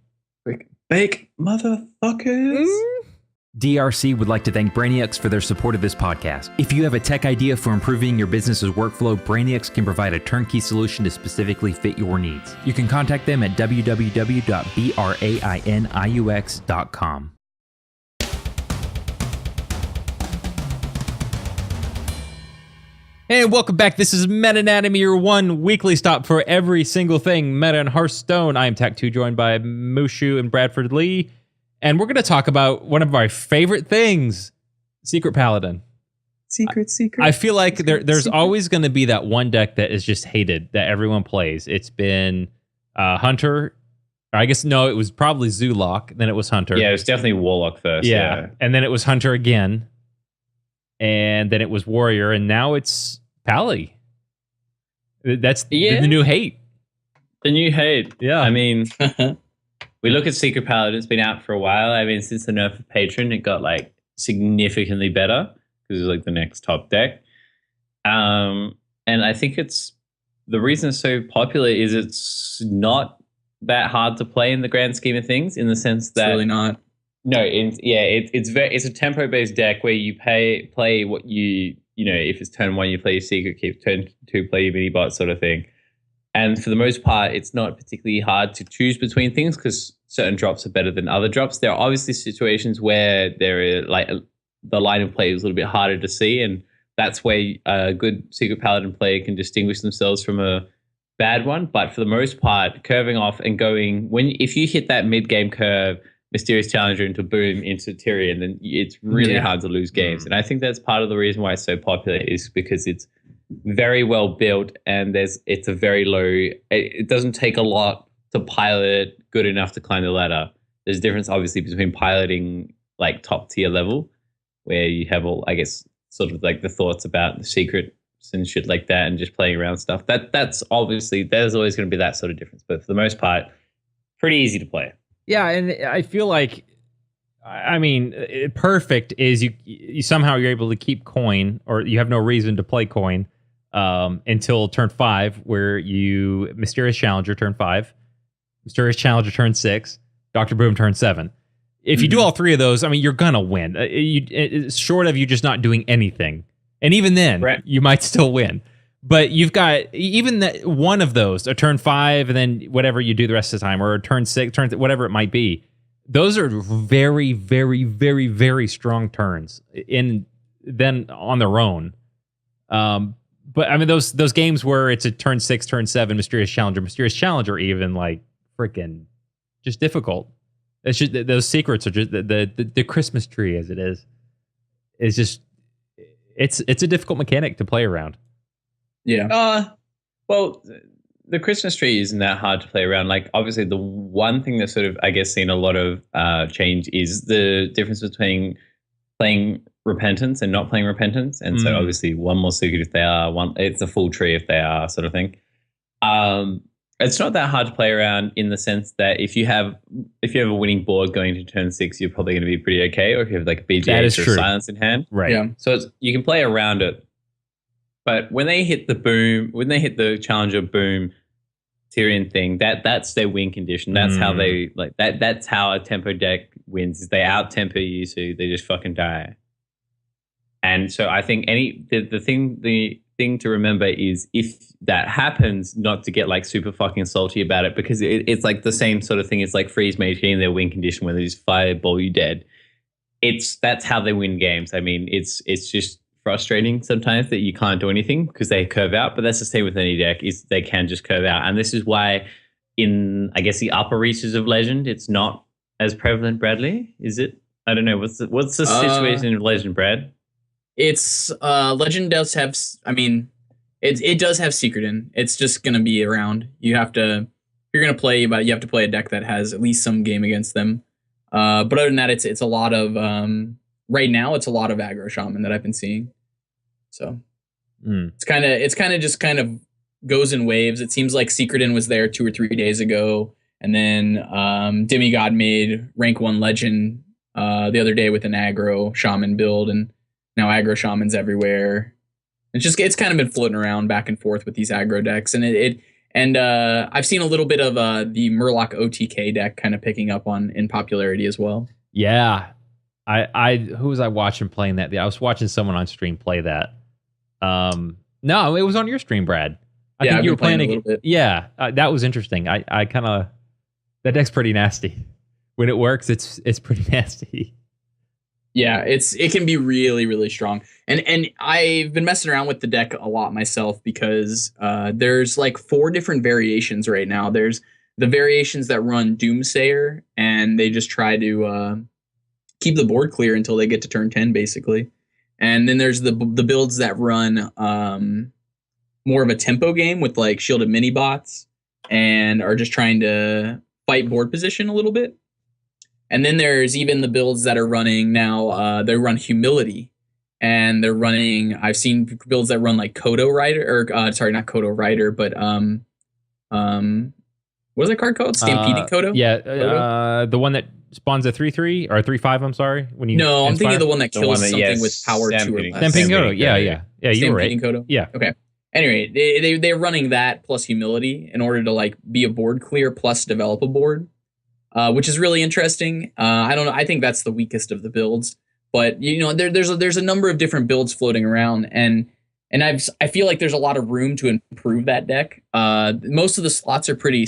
Quick break, motherfuckers. DRC would like to thank Brainiacs for their support of this podcast. If you have a tech idea for improving your business's workflow, Brainiacs can provide a turnkey solution to specifically fit your needs. You can contact them at www.brainiux.com. And welcome back. This is Meta Anatomy, your one weekly stop for every single thing meta in Hearthstone. I am Tech2, joined by Mushu and Bradford Lee. And we're going to talk about one of my favorite things, Secret Paladin. Secret. I feel like there's always going to be that one deck that is just hated, that everyone plays. It's been Hunter. I guess, no, it was probably Zulok. Then it was Hunter. Yeah, it was definitely Warlock first. Yeah. And then it was Hunter again. And then it was Warrior. And now it's Pally. That's the new hate. The new hate. Yeah. I mean... We look at Secret Paladin, it's been out for a while. I mean, since the nerf of Patron, it got like significantly better because it's like the next top deck. And I think the reason it's so popular is it's not that hard to play in the grand scheme of things, in the sense that it's really not. No, it's a tempo based deck where you play what you know, if it's turn 1, you play your Secret Keep, turn 2, play your mini bot sort of thing. And for the most part, it's not particularly hard to choose between things because certain drops are better than other drops. There are obviously situations where the line of play is a little bit harder to see, and that's where a good Secret Paladin player can distinguish themselves from a bad one. But for the most part, curving off and going, if you hit that mid game curve, Mysterious Challenger into Boom into Tyrion, then it's really hard to lose games. And I think that's part of the reason why it's so popular, is because it's very well built, and it's a very low. It doesn't take a lot to pilot good enough to climb the ladder. There's a difference, obviously, between piloting like top tier level, where you have all, I guess, sort of like the thoughts about the secrets and shit like that, and just playing around stuff. That's obviously, there's always going to be that sort of difference. But for the most part, pretty easy to play. Yeah, and I feel like, I mean, perfect is you somehow you're able to keep coin, or you have no reason to play coin until turn 5, where you Mysterious Challenger turn 5, Mysterious Challenger turn 6, Dr. Boom turn 7. If you do all three of those, I mean, you're gonna win. Short of you just not doing anything And even then, Right. you might still win. But you've got even that one of those, a turn 5, and then whatever you do the rest of the time, or a turn 6, whatever it might be. Those are very, very, very, very strong turns then on their own. But I mean, those games where it's a turn 6, turn 7, Mysterious Challenger, even like freaking just difficult. It's just those secrets are just the Christmas tree as it is just it's a difficult mechanic to play around. Yeah. Well, the Christmas tree isn't that hard to play around. Like, obviously, the one thing that's sort of, I guess, seen a lot of change is the difference between playing Repentance and not playing Repentance. And so, obviously, one more secret if they are, it's a full tree if they are, sort of thing. It's not that hard to play around in the sense that if you have a winning board going to turn 6, you're probably going to be pretty okay. Or if you have like a BGH or Silence in hand, right? Yeah. So you can play around it. But when they hit the Challenger boom Tyrion thing, that's their win condition. That's how they like that. That's how a tempo deck wins. Is they out tempo you, so they just fucking die. And so I think the thing to remember is if that happens, not to get like super fucking salty about it, because it's like the same sort of thing. It's like Freeze Mage getting their win condition when they just fireball you dead. That's how they win games. I mean, it's just frustrating sometimes that you can't do anything because they curve out, but that's the same with any deck, is they can just curve out. And this is why in, I guess, the upper reaches of Legend, it's not as prevalent. Bradley, is it? I don't know. What's the situation in Legend, Brad? It's Legend does have, I mean, it does have Secret in. It's just going to be around. You have to, if you're going to play, but you have to play a deck that has at least some game against them. But other than that, it's a lot of right now, it's a lot of aggro shaman that I've been seeing. So it's kind of just goes in waves. It seems like Secretin was there 2 or 3 days ago, and then Demigod made rank 1 legend the other day with an aggro shaman build, and now aggro shamans everywhere. It's kind of been floating around back and forth with these aggro decks, and I've seen a little bit of the Murloc OTK deck kind of picking up in popularity as well. Yeah. Who was I watching playing that? I was watching someone on stream play that. No, it was on your stream, Brad. I think you were playing a little bit. Yeah, that was interesting. I kind of, that deck's pretty nasty. When it works, it's pretty nasty. Yeah, it can be really, really strong. And I've been messing around with the deck a lot myself because there's like 4 different variations right now. There's the variations that run Doomsayer, and they just try to keep the board clear until they get to turn 10, basically. And then there's the builds that run more of a tempo game with like shielded mini bots and are just trying to fight board position a little bit. And then there's even the builds that are running now. They run Humility, and they're running. I've seen builds that run like Kodo Rider, or sorry, not Kodo Rider, but what is that card called? Stampeding Kodo. Yeah, Kodo? The one that spawns a 3/3 or a 3/5. I'm sorry. When you I'm thinking of the one that kills something with power 2 or less. Stampeding Kodo. Yeah. You were right. Kodo. Yeah. Okay. Anyway, they're running that plus Humility in order to like be a board clear plus develop a board, which is really interesting. I don't know. I think that's the weakest of the builds, but you know, there's a number of different builds floating around, and I feel like there's a lot of room to improve that deck. Most of the slots are pretty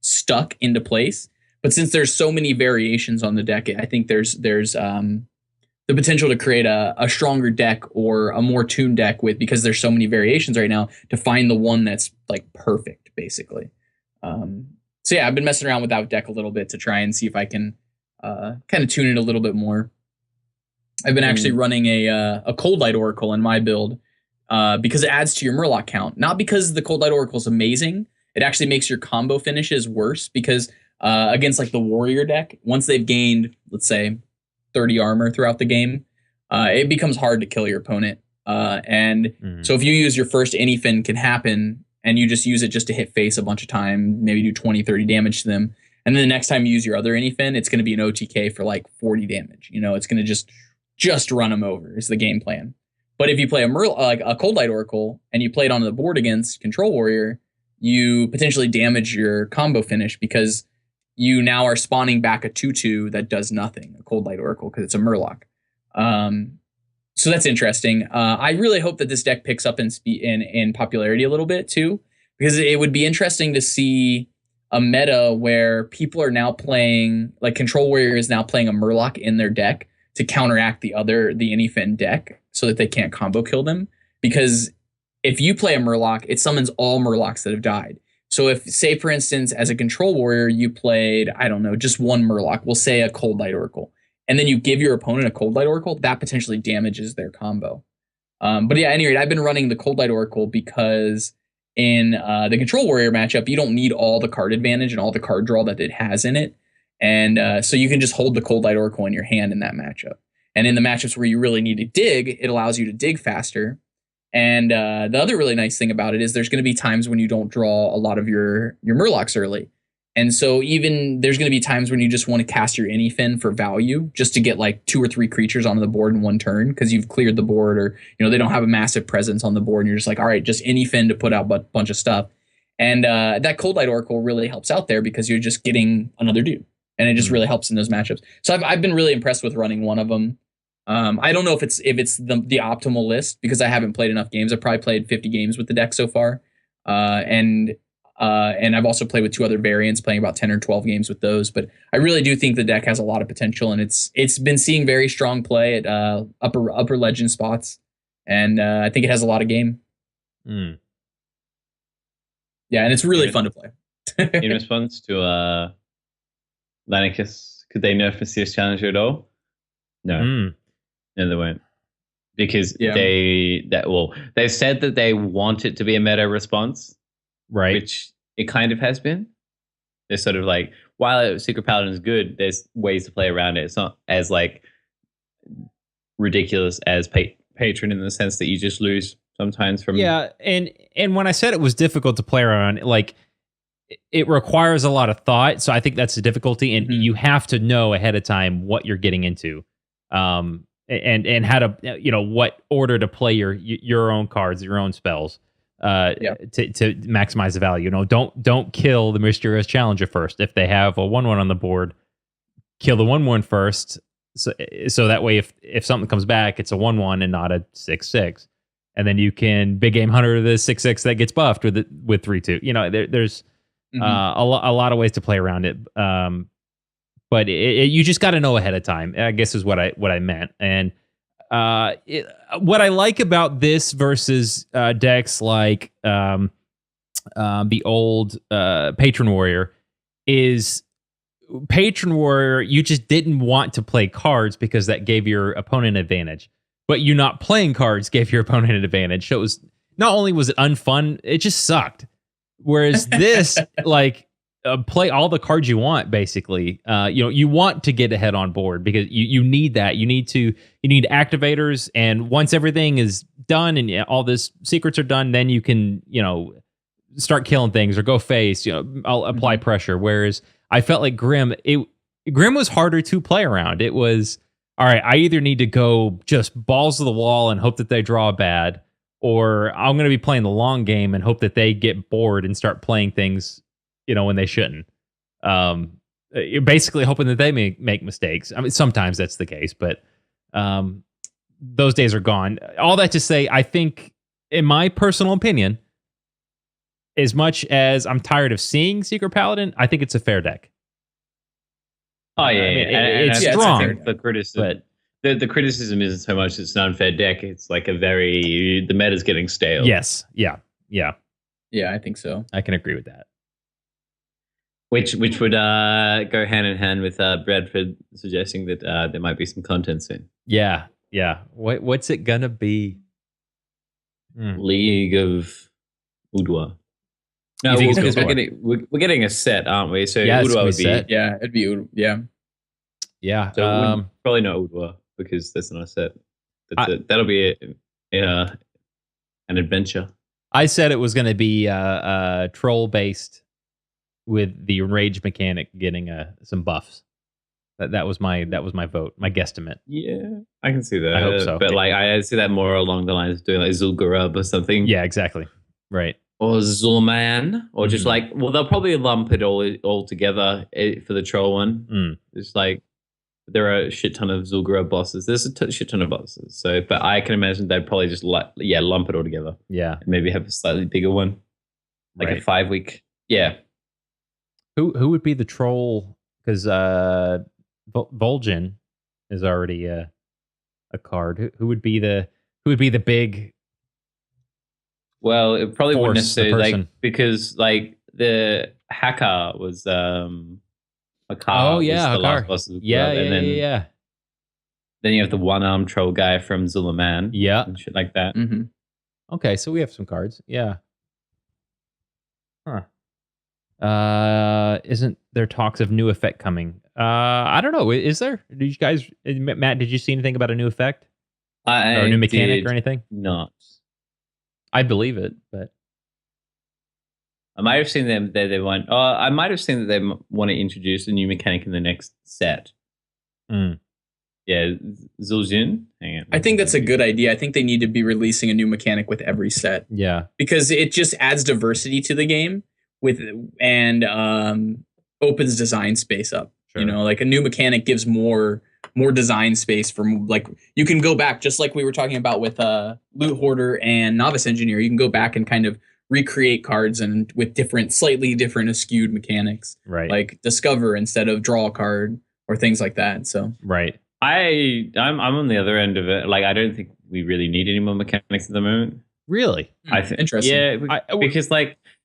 stuck into place, but since there's so many variations on the deck, I think there's the potential to create a stronger deck or a more tuned deck because there's so many variations right now, to find the one that's like perfect, basically. So yeah, I've been messing around with that deck a little bit to try and see if I can kind of tune it a little bit more. I've been actually running a Cold Light Oracle in my build because it adds to your Murloc count. Not because the Cold Light Oracle is amazing. It actually makes your combo finishes worse because against like the Warrior deck, once they've gained, let's say, 30 armor throughout the game, it becomes hard to kill your opponent. So if you use your first Anyfin can happen, and you just use it just to hit face a bunch of time, maybe do 20, 30 damage to them. And then the next time you use your other Anyfin, it's going to be an OTK for like 40 damage. You know, it's going to just run them over is the game plan. But if you play like a Cold Light Oracle and you play it on the board against Control Warrior, you potentially damage your combo finish because you now are spawning back a 2/2 that does nothing, a Cold Light Oracle, because it's a Murloc. So that's interesting. I really hope that this deck picks up in popularity a little bit too, because it would be interesting to see a meta where people are now playing, like Control Warrior is now playing a Murloc in their deck to counteract the Anyfin deck so that they can't combo kill them. Because if you play a Murloc, it summons all Murlocs that have died. So if, say, for instance, as a Control Warrior, you played, I don't know, just one Murloc, we'll say a Cold Light Oracle, and then you give your opponent a Cold Light Oracle, that potentially damages their combo. But yeah, at any rate, I've been running the Cold Light Oracle because in the Control Warrior matchup, you don't need all the card advantage and all the card draw that it has in it. And so you can just hold the Cold Light Oracle in your hand in that matchup. And in the matchups where you really need to dig, it allows you to dig faster. And the other really nice thing about it is there's going to be times when you don't draw a lot of your Murlocs early. And so even there's going to be times when you just want to cast your Anyfin for value just to get like 2 or 3 creatures onto the board in one turn because you've cleared the board, or they don't have a massive presence on the board and you're just like, all right, just Anyfin to put out a bunch of stuff. And that Cold Light Oracle really helps out there because you're just getting another dude, and it just really helps in those matchups. So I've been really impressed with running one of them. I don't know if it's the optimal list because I haven't played enough games. I've probably played 50 games with the deck so far, and I've also played with 2 other variants, playing about 10 or 12 games with those. But I really do think the deck has a lot of potential, and it's been seeing very strong play at upper legend spots, and I think it has a lot of game. Mm. Yeah, and it's really fun to play. In response to Lanicus, could they nerf Mysterious Challenger at all? No, no, they won't, because they've said that they want it to be a meta response. Right. Which it kind of has been. They're sort of like, while Secret Paladin is good, there's ways to play around it. It's not as like ridiculous as Patron in the sense that you just lose sometimes from. Yeah, and when I said it was difficult to play around, like it requires a lot of thought. So I think that's the difficulty, and you have to know ahead of time what you're getting into, and how to what order to play your own cards, your own spells. To maximize the value. Don't kill the Mysterious Challenger first. If they have a 1/1 on the board, kill the 1/1 first. So that way, if something comes back, it's a 1/1 and not a 6/6, and then you can big game hunter the 6/6 that gets buffed with 3/2. There's a lot of ways to play around it. But you just got to know ahead of time, I guess, is what I meant. And what I like about this versus decks like the old Patron Warrior is Patron Warrior, you just didn't want to play cards because that gave your opponent advantage. But you not playing cards gave your opponent an advantage. So it was, not only was it unfun, it just sucked. Whereas this, like, play all the cards you want, basically. You want to get ahead on board because you need that. You need activators, and once everything is done and all this secrets are done, then you can start killing things or go face. I'll apply pressure. Whereas I felt like Grim was harder to play around. It was, all right, I either need to go just balls to the wall and hope that they draw bad, or I'm going to be playing the long game and hope that they get bored and start playing things when they shouldn't. You're basically hoping that they make mistakes. I mean, sometimes that's the case, but those days are gone. All that to say, I think, in my personal opinion, as much as I'm tired of seeing Secret Paladin, I think it's a fair deck. Oh yeah, it's strong. The criticism, but the criticism isn't so much it's an unfair deck. It's like the meta's getting stale. Yes, yeah, I think so. I can agree with that. Which would go hand in hand with Bradford suggesting that there might be some content soon. Yeah. What's it gonna be? League of Udwa. No, because we're getting a set, aren't we? So Udwa would be set. Yeah, it'd be Udwa. Yeah. Yeah. So probably not Udwa because that's not a set. That'll be an adventure. I said it was going to be troll based with the rage mechanic getting some buffs. That was my vote, my guesstimate. Yeah, I can see that. I hope so. But I see that more along the lines of doing like Zul'Gurub or something. Yeah, exactly. Right. Or Zul'Man, or just they'll probably lump it all together for the troll one. Just like There are a shit ton of Zul'Gurub bosses. There's a shit ton of bosses. So, but I can imagine they'd probably just lump it all together. Yeah. And maybe have a slightly bigger one, like a 5-week. Yeah. Who would be the troll? Because Vol'jin is already a card. Who would be the big? Well, it probably wouldn't Force the necessarily person. because the hacker was Hakar. Oh yeah, was the last Hakar. boss of the Yeah, club, yeah, and then yeah. then you have the one-armed troll guy from Zulaman. Yeah. And shit like that. Mhm. Okay, so we have some cards. Yeah. Huh. Isn't there talks of new effect coming? I don't know. Is there? Did you guys, Matt? Did you see anything about a new effect or a new mechanic did or anything? Not. I believe it, but I might have seen them that they want. I might have seen that they want to introduce a new mechanic in the next set. Mm. Yeah, Zul'Jin. Hang on. I think that's a good idea. I think they need to be releasing a new mechanic with every set yeah, because it just adds diversity to the game and opens design space up. Sure. You know, like a new mechanic gives more design space for, like, you can go back, just like we were talking about with Loot Hoarder and Novice Engineer. You can go back and kind of recreate cards and with slightly different skewed mechanics, right, like discover instead of draw a card or things like that. So right. I'm on the other end of it. Like, I don't think we really need any more mechanics at the moment. Really? I think interesting. Yeah,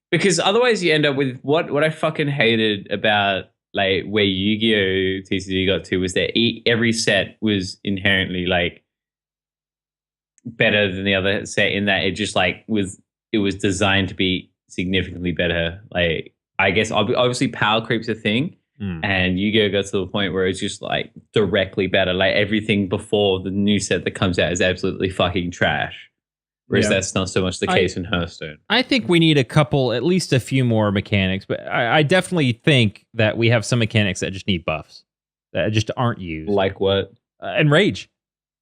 because otherwise you end up with what I fucking hated about like where Yu-Gi-Oh! TCG got to was that every set was inherently like better than the other set in that it just like was designed to be significantly better. Like, I guess obviously power creep's a thing. And Yu-Gi-Oh! Got to the point where it's just like directly better. Like everything before the new set that comes out is absolutely fucking trash. Whereas that's not so much the case in Hearthstone. I think we need at least a few more mechanics, but I definitely think that we have some mechanics that just need buffs that just aren't used. Like what? Enrage.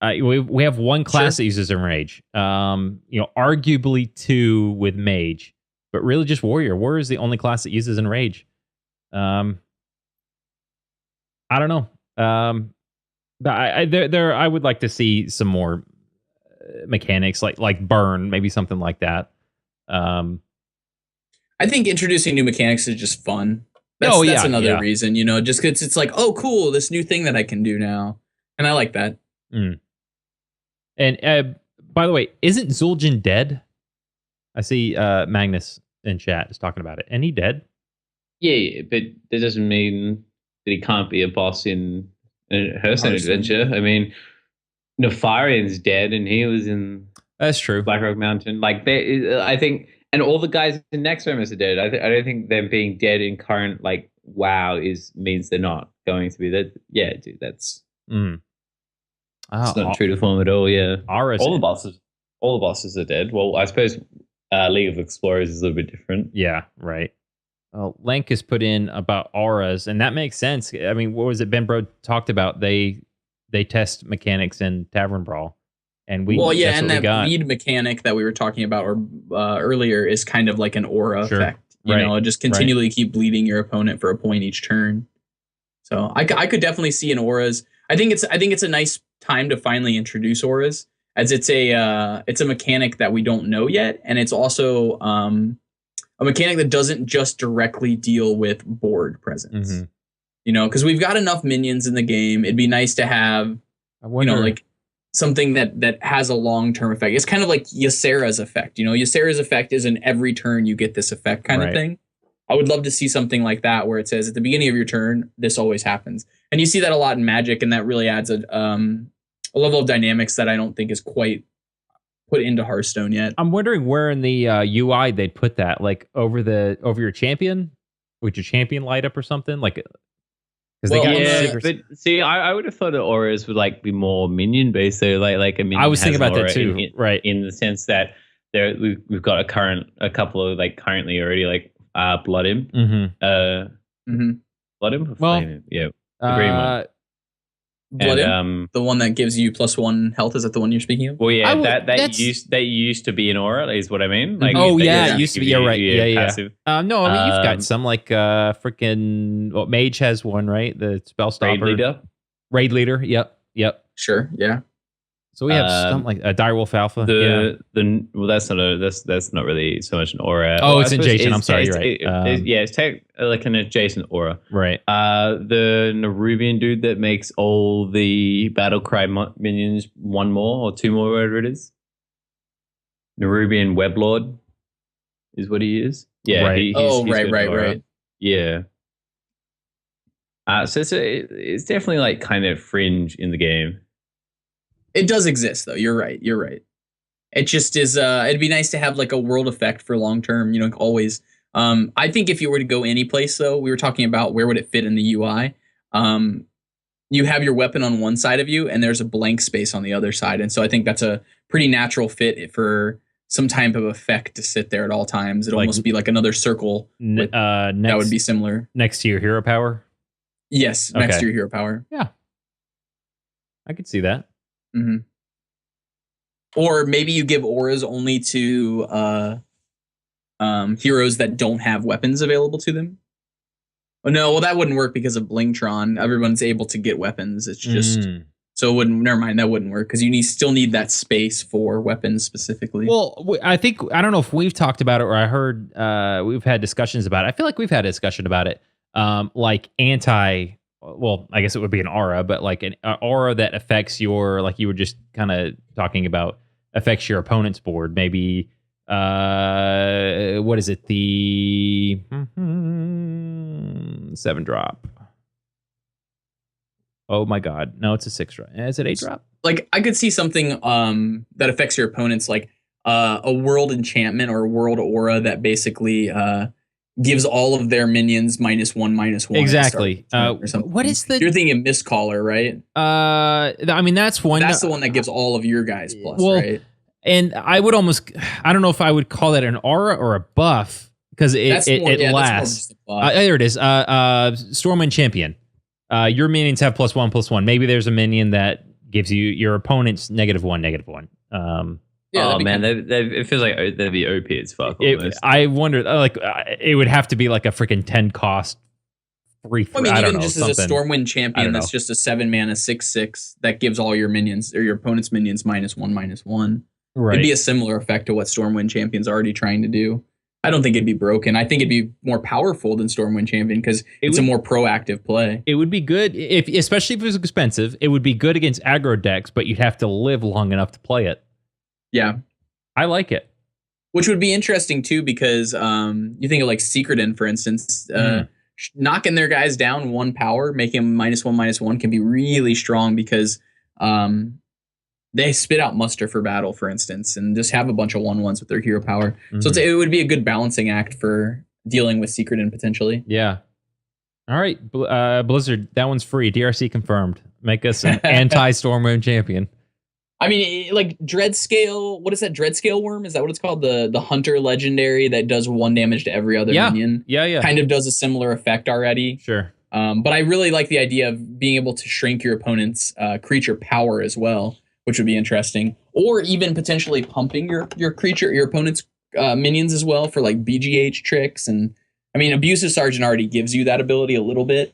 We have one class that uses Enrage. Arguably two with Mage, but really just Warrior. Warrior is the only class that uses Enrage. I don't know. But I would like to see some more mechanics like burn, maybe something like that. I think introducing new mechanics is just fun. That's another reason, just because it's like, oh, cool, this new thing that I can do now. And I like that. Mm. And by the way, isn't Zul'Jin dead? I see Magnus in chat is talking about it. And he dead? Yeah, but that doesn't mean that he can't be a boss in a Hearthstone adventure. I mean, Nefarian's dead, and he was in That's true. Blackrock Mountain. Like, I think, and all the guys in Next Famous are dead. I don't think them being dead in current WoW means they're not going to be dead. Yeah, dude, that's it's not true to form at all. Yeah, all the bosses are dead. Well, I suppose League of Explorers is a little bit different. Yeah, right. Well, Lank has put in about auras, and that makes sense. I mean, what was it Ben Bro talked about? They test mechanics in Tavern Brawl, and and that lead mechanic that we were talking about earlier is kind of like an aura effect. Just continually keep bleeding your opponent for a point each turn. So I could definitely see an auras. I think it's a nice time to finally introduce auras, as it's a mechanic that we don't know yet, and it's also a mechanic that doesn't just directly deal with board presence. Mm-hmm. Because we've got enough minions in the game. It'd be nice to have, something that has a long-term effect. It's kind of like Ysera's effect. Ysera's effect is in every turn you get this effect kind of thing. I would love to see something like that where it says at the beginning of your turn, this always happens. And you see that a lot in Magic, and that really adds a level of dynamics that I don't think is quite put into Hearthstone yet. I'm wondering where in the UI they'd put that, like over your champion, with your champion light up or something, like. But see, I would have thought that auras would be more minion based. So like a minion. I was thinking about that too, right? In the sense that we've got a couple of currently already Blood Imp. Blood Imp. Yeah, the green one. Blood Imp, the one that gives you +1 health. Is that the one you're speaking of? Well, yeah, that used to be an aura, is what I mean. It used to be. You're right. Yeah. Passive. No, I mean you've got some freaking Mage has one, right? The spell stopper. Raid Raid leader. Yep. Sure. Yeah. So we have something like a Direwolf Alpha. Well, that's not really so much an aura. Oh, Well, it's I suppose adjacent. I'm sorry, you're right. It's like an adjacent aura. Right. The Nerubian dude that makes all the battle cry minions one more or two more, whatever it is. Nerubian Weblord is what he is. Yeah. Right. He's right. got an aura. Right. Yeah. So it's definitely like kind of fringe in the game. It does exist, though. You're right. It just is. It'd be nice to have like a world effect for long term. Always. I think if you were to go any place, though, we were talking about where would it fit in the UI. You have your weapon on one side of you, and there's a blank space on the other side, and so I think that's a pretty natural fit for some type of effect to sit there at all times. It'd almost be like another circle. That would be similar next to your hero power. Yes, next to your hero power. Yeah, I could see that. Mm-hmm. Or maybe you give auras only to heroes that don't have weapons available to them. Oh, no, well, that wouldn't work because of Blingtron. Everyone's able to get weapons. It's just so it wouldn't. Never mind, that wouldn't work because you still need that space for weapons specifically. Well, I don't know if we've talked about it or I heard we've had discussions about it. I feel like we've had a discussion about it. Like well, I guess it would be an aura, but like an aura that affects your, like you were just kind of talking about, affects your opponent's board. Maybe, what is it? The 7-drop. Oh my God. No, it's a 6-drop. Is it 8-drop? Like I could see something that affects your opponents, like a world enchantment or a world aura that basically gives all of their minions -1/-1. Exactly. What is the? You're thinking Mistcaller, right? I mean that's one. That's the one that gives all of your guys plus, right? And I would almost, I don't know if I would call that an aura or a buff because it lasts. There it is. Stormwind Champion. Your minions have +1/+1. Maybe there's a minion that gives you your opponent's -1/-1. Yeah, man, it feels like they'd be OP as fuck. I wonder, like, it would have to be like a freaking 10 cost. Even just as a Stormwind Champion, that's just a 7-mana 6/6 that gives all your minions or your opponent's minions -1/-1. Right. It'd be a similar effect to what Stormwind Champion's already trying to do. I don't think it'd be broken. I think it'd be more powerful than Stormwind Champion because it's a more proactive play. It would be good, especially if it was expensive. It would be good against aggro decks, but you'd have to live long enough to play it. Yeah. I like it. Which would be interesting, too, because you think of like Secretin, for instance, knocking their guys down 1 power, making them -1/-1 can be really strong because they spit out muster for battle, for instance, and just have a bunch of 1/1s with their hero power. So it would be a good balancing act for dealing with Secretin potentially. Yeah. All right, Blizzard, that one's free. DRC confirmed. Make us an anti-Stormwind Champion. I mean, like Dreadscale, what is that? Dreadscale Worm? Is that what it's called? The Hunter Legendary that does 1 damage to every other minion. Yeah. Kind of does a similar effect already. Sure. But I really like the idea of being able to shrink your opponent's creature power as well, which would be interesting. Or even potentially pumping your opponent's minions as well for like BGH tricks. And I mean, Abusive Sergeant already gives you that ability a little bit.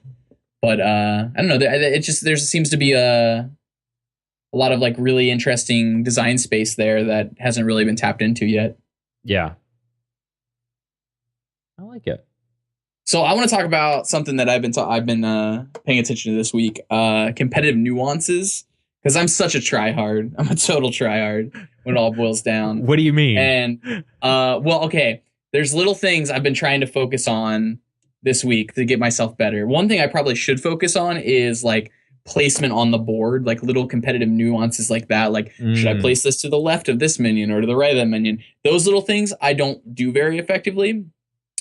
But I don't know. It just there seems to be a lot of like really interesting design space there that hasn't really been tapped into yet. Yeah. I like it. So I want to talk about something that I've been paying attention to this week, competitive nuances, because I'm such a tryhard. I'm a total tryhard when it all boils down. What do you mean? And okay, there's little things I've been trying to focus on this week to get myself better. One thing I probably should focus on is like placement on the board, like little competitive nuances like that. Like, should I place this to the left of this minion or to the right of that minion? Those little things I don't do very effectively.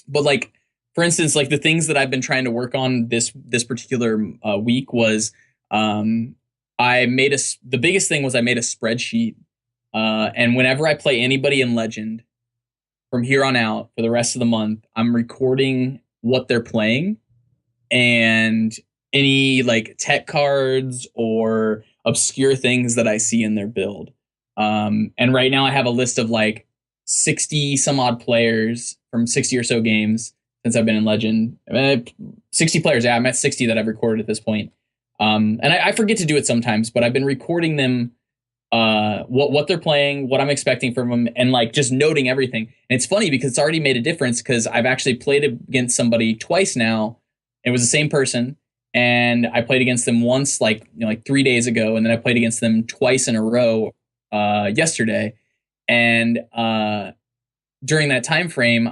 But like, for instance, like the things that I've been trying to work on this particular week was the biggest thing was I made a spreadsheet. And whenever I play anybody in Legend from here on out for the rest of the month, I'm recording what they're playing and any like tech cards or obscure things that I see in their build. And right now I have a list of like 60 some odd players from 60 or so games since I've been in Legend. 60 players. Yeah, I'm at 60 that I've recorded at this point. And I forget to do it sometimes, but I've been recording them, what they're playing, what I'm expecting from them, and like just noting everything. And it's funny because it's already made a difference because I've actually played against somebody twice now. It was the same person, and I played against them once, like 3 days ago, and then I played against them twice in a row yesterday. And during that time frame,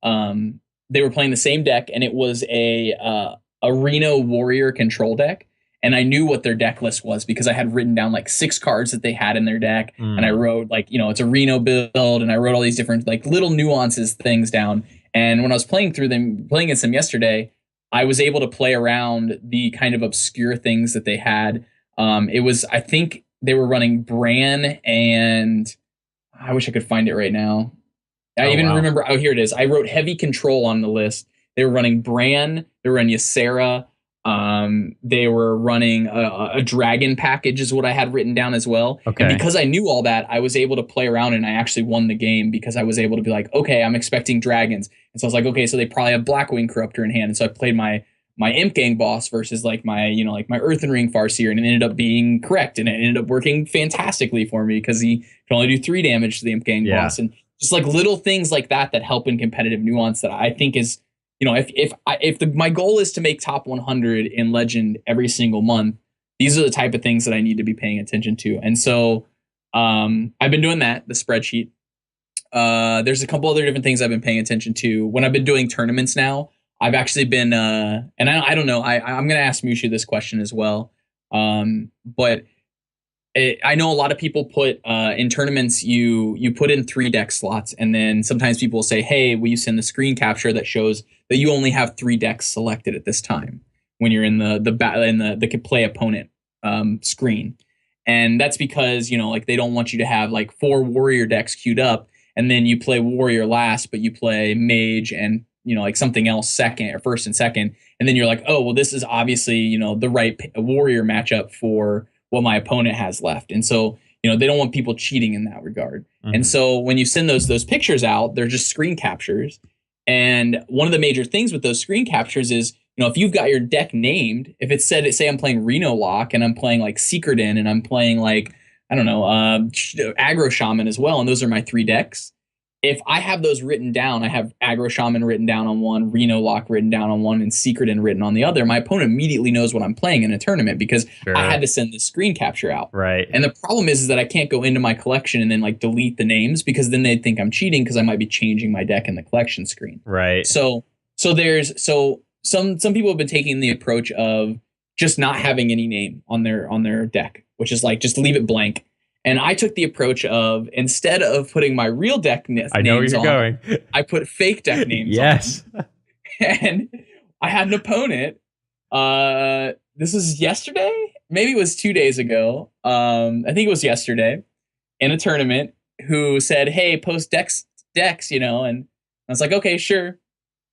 they were playing the same deck, and it was a Reno Warrior control deck. And I knew what their deck list was because I had written down like 6 cards that they had in their deck. And I wrote like, it's a Reno build, and I wrote all these different like little nuances things down. And when I was playing against them yesterday, I was able to play around the kind of obscure things that they had. I think they were running Bran, and I wish I could find it right now. I remember. Oh, here it is. I wrote heavy control on the list. They were running Bran. They were running Ysera. They were running a dragon package is what I had written down as well. Okay. And because I knew all that, I was able to play around, and I actually won the game because I was able to be like, okay, I'm expecting dragons. And so I was like, okay, so they probably have Blackwing Corruptor in hand. And so I played my Imp Gang boss versus like my Earthen Ring Farseer, and it ended up being correct. And it ended up working fantastically for me because he can only do 3 damage to the Imp Gang boss. And just like little things like that help in competitive nuance that I think is, my goal is to make top 100 in Legend every single month, these are the type of things that I need to be paying attention to. And so I've been doing that, the spreadsheet. There's a couple other different things I've been paying attention to. When I've been doing tournaments now, I've actually been, and I don't know, I'm going to ask Mushu this question as well. But I know a lot of people put in tournaments, you put in 3 deck slots, and then sometimes people will say, hey, will you send the screen capture that shows that you only have 3 decks selected at this time when you're in the play opponent screen. And that's because, they don't want you to have like 4 warrior decks queued up, and then you play warrior last, but you play mage and, like something else second or first and second. And then you're like, oh, well, this is obviously, the right warrior matchup for what my opponent has left. And so, they don't want people cheating in that regard. Mm-hmm. And so when you send those pictures out, they're just screen captures. And one of the major things with those screen captures is, if you've got your deck named, if it said, say I'm playing Reno Lock and I'm playing like Secret In and I'm playing like, I don't know, Aggro Shaman as well, and those are my 3 decks. If I have those written down, I have Aggro Shaman written down on one, Reno Lock written down on one, and Secret In written on the other, my opponent immediately knows what I'm playing in a tournament because I had to send this screen capture out. Right. And the problem is that I can't go into my collection and then like delete the names because then they'd think I'm cheating because I might be changing my deck in the collection screen. Right. So some people have been taking the approach of just not having any name on their deck, which is like just leave it blank. And I took the approach of, instead of putting my real deck names on, I put fake deck names on. Yes. And I had an opponent, this was yesterday? Maybe it was 2 days ago. I think it was yesterday in a tournament, who said, hey, post decks, and I was like, okay, sure.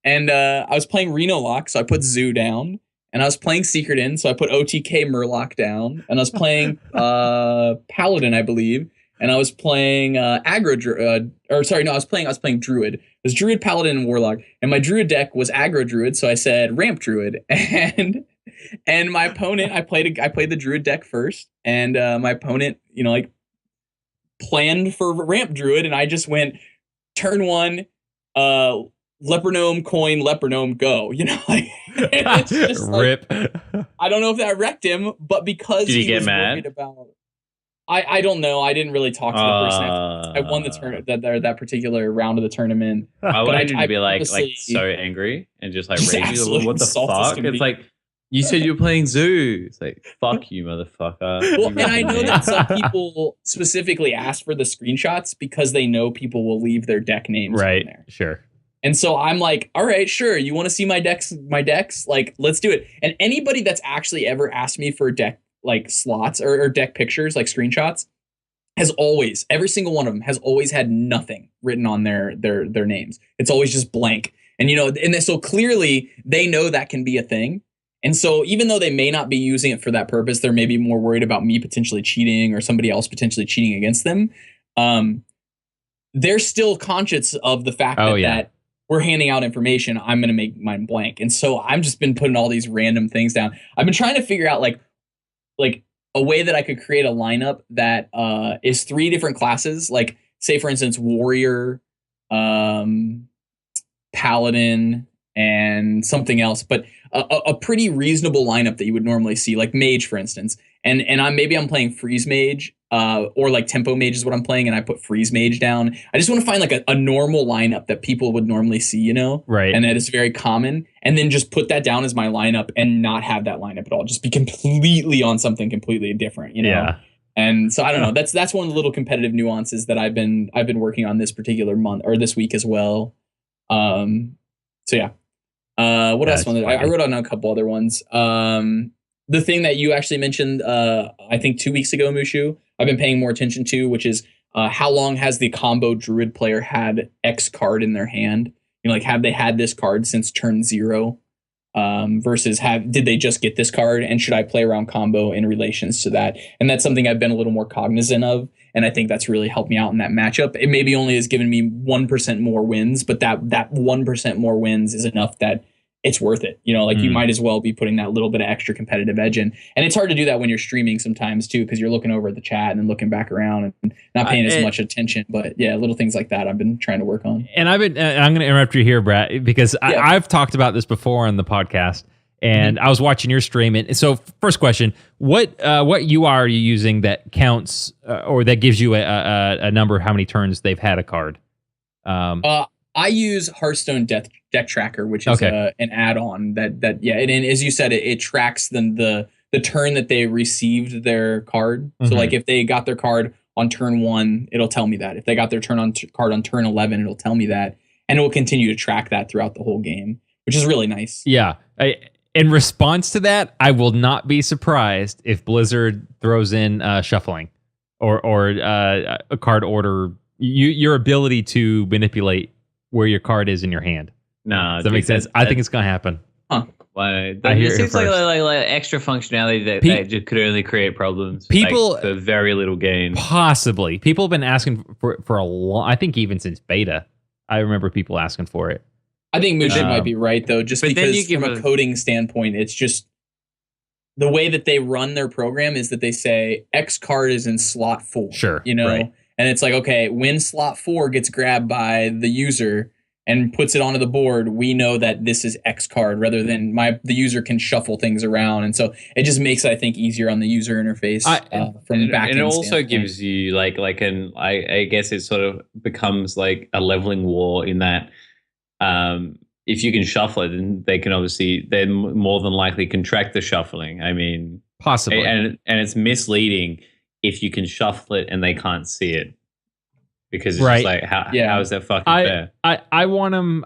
And I was playing Reno Lock, so I put Zoo down. And I was playing Secret In, so I put OTK Murloc down. And I was playing Paladin, I believe. And I was playing I was playing Druid. It was Druid, Paladin, and Warlock. And my Druid deck was Aggro Druid, so I said Ramp Druid. And my opponent, I played the Druid deck first. And my opponent, planned for Ramp Druid, and I just went turn 1, Leper Gnome, coin, Leper Gnome, go. It's just rip. I don't know if that wrecked him, but because did he get mad about, I don't know. I didn't really talk to the person. I won the tournament that particular round of the tournament. I wanted you to be like so angry and just like rage. What the fuck? It's like, you said you were playing Zoo. It's like, fuck you, motherfucker. Well, and I know that some people specifically ask for the screenshots because they know people will leave their deck names on there. Sure. And so I'm like, all right, sure. You want to see my decks? Like, let's do it. And anybody that's actually ever asked me for deck like slots or deck pictures, like screenshots, has always, every single one of them has always had nothing written on their names. It's always just blank. And, and so clearly they know that can be a thing. And so even though they may not be using it for that purpose, they're maybe more worried about me potentially cheating or somebody else potentially cheating against them. They're still conscious of the fact that we're handing out information, I'm going to make mine blank. And so I've just been putting all these random things down. I've been trying to figure out like a way that I could create a lineup that is 3 different classes. Like say for instance, warrior, paladin, and something else, but a pretty reasonable lineup that you would normally see, like mage, for instance. And I'm playing freeze mage, or like tempo mage is what I'm playing, and I put freeze mage down. I just want to find like a normal lineup that people would normally see, you know, Right. And that is very common, and then just put that down as my lineup and not have that lineup at all. Just be completely on something completely different, you know. Yeah. And so I don't know. That's one of the little competitive nuances that I've been working on this particular month or this week as well. So yeah. What else? I wrote on a couple other ones. The thing that you actually mentioned, I think 2 weeks ago, Mushu, I've been paying more attention to, which is how long has the combo druid player had X card in their hand? You know, like have they had this card since turn 0? Versus did they just get this card, and should I play around combo in relations to that? And that's something I've been a little more cognizant of, and I think that's really helped me out in that matchup. It maybe only has given me 1% more wins, but that 1% more wins is enough that it's worth it. You know, like you might as well be putting that little bit of extra competitive edge in. And it's hard to do that when you're streaming sometimes too, because you're looking over at the chat and then looking back around and not paying as much attention. But yeah, little things like that I've been trying to work on. And I'm going to interrupt you here, Brad, because I've talked about this before on the podcast, and I was watching your stream. And so first question, what UI are you using that counts or that gives you a number of how many turns they've had a card? I use Hearthstone Deck Tracker, which is an add-on that and as you said, it tracks the turn that they received their card. Mm-hmm. So like if they got their card on turn 1, it'll tell me that. If they got their card on turn 11, it'll tell me that, and it will continue to track that throughout the whole game, which is really nice. Yeah. In response to that, I will not be surprised if Blizzard throws in shuffling or a card order. Your ability to manipulate where your card is in your hand. No, does that make sense? I think it's gonna happen. Huh. Well, it seems like extra functionality that just could only create problems. People for very little gain. Possibly, people have been asking for a long. I think even since beta, I remember people asking for it. I think Mushu might be right though, just because from a coding standpoint, it's just the way that they run their program is that they say X card is in slot 4. Sure, you know. Right. And it's like, okay, when slot 4 gets grabbed by the user and puts it onto the board, we know that this is X card rather than the user can shuffle things around. And so it just makes it, I think, easier on the user interface from back end. And it also gives you I guess it sort of becomes like a leveling war in that if you can shuffle it, then they're more than likely can track the shuffling. I mean, possibly. And it's misleading if you can shuffle it and they can't see it, because it's just like how is that fucking fair? I want them.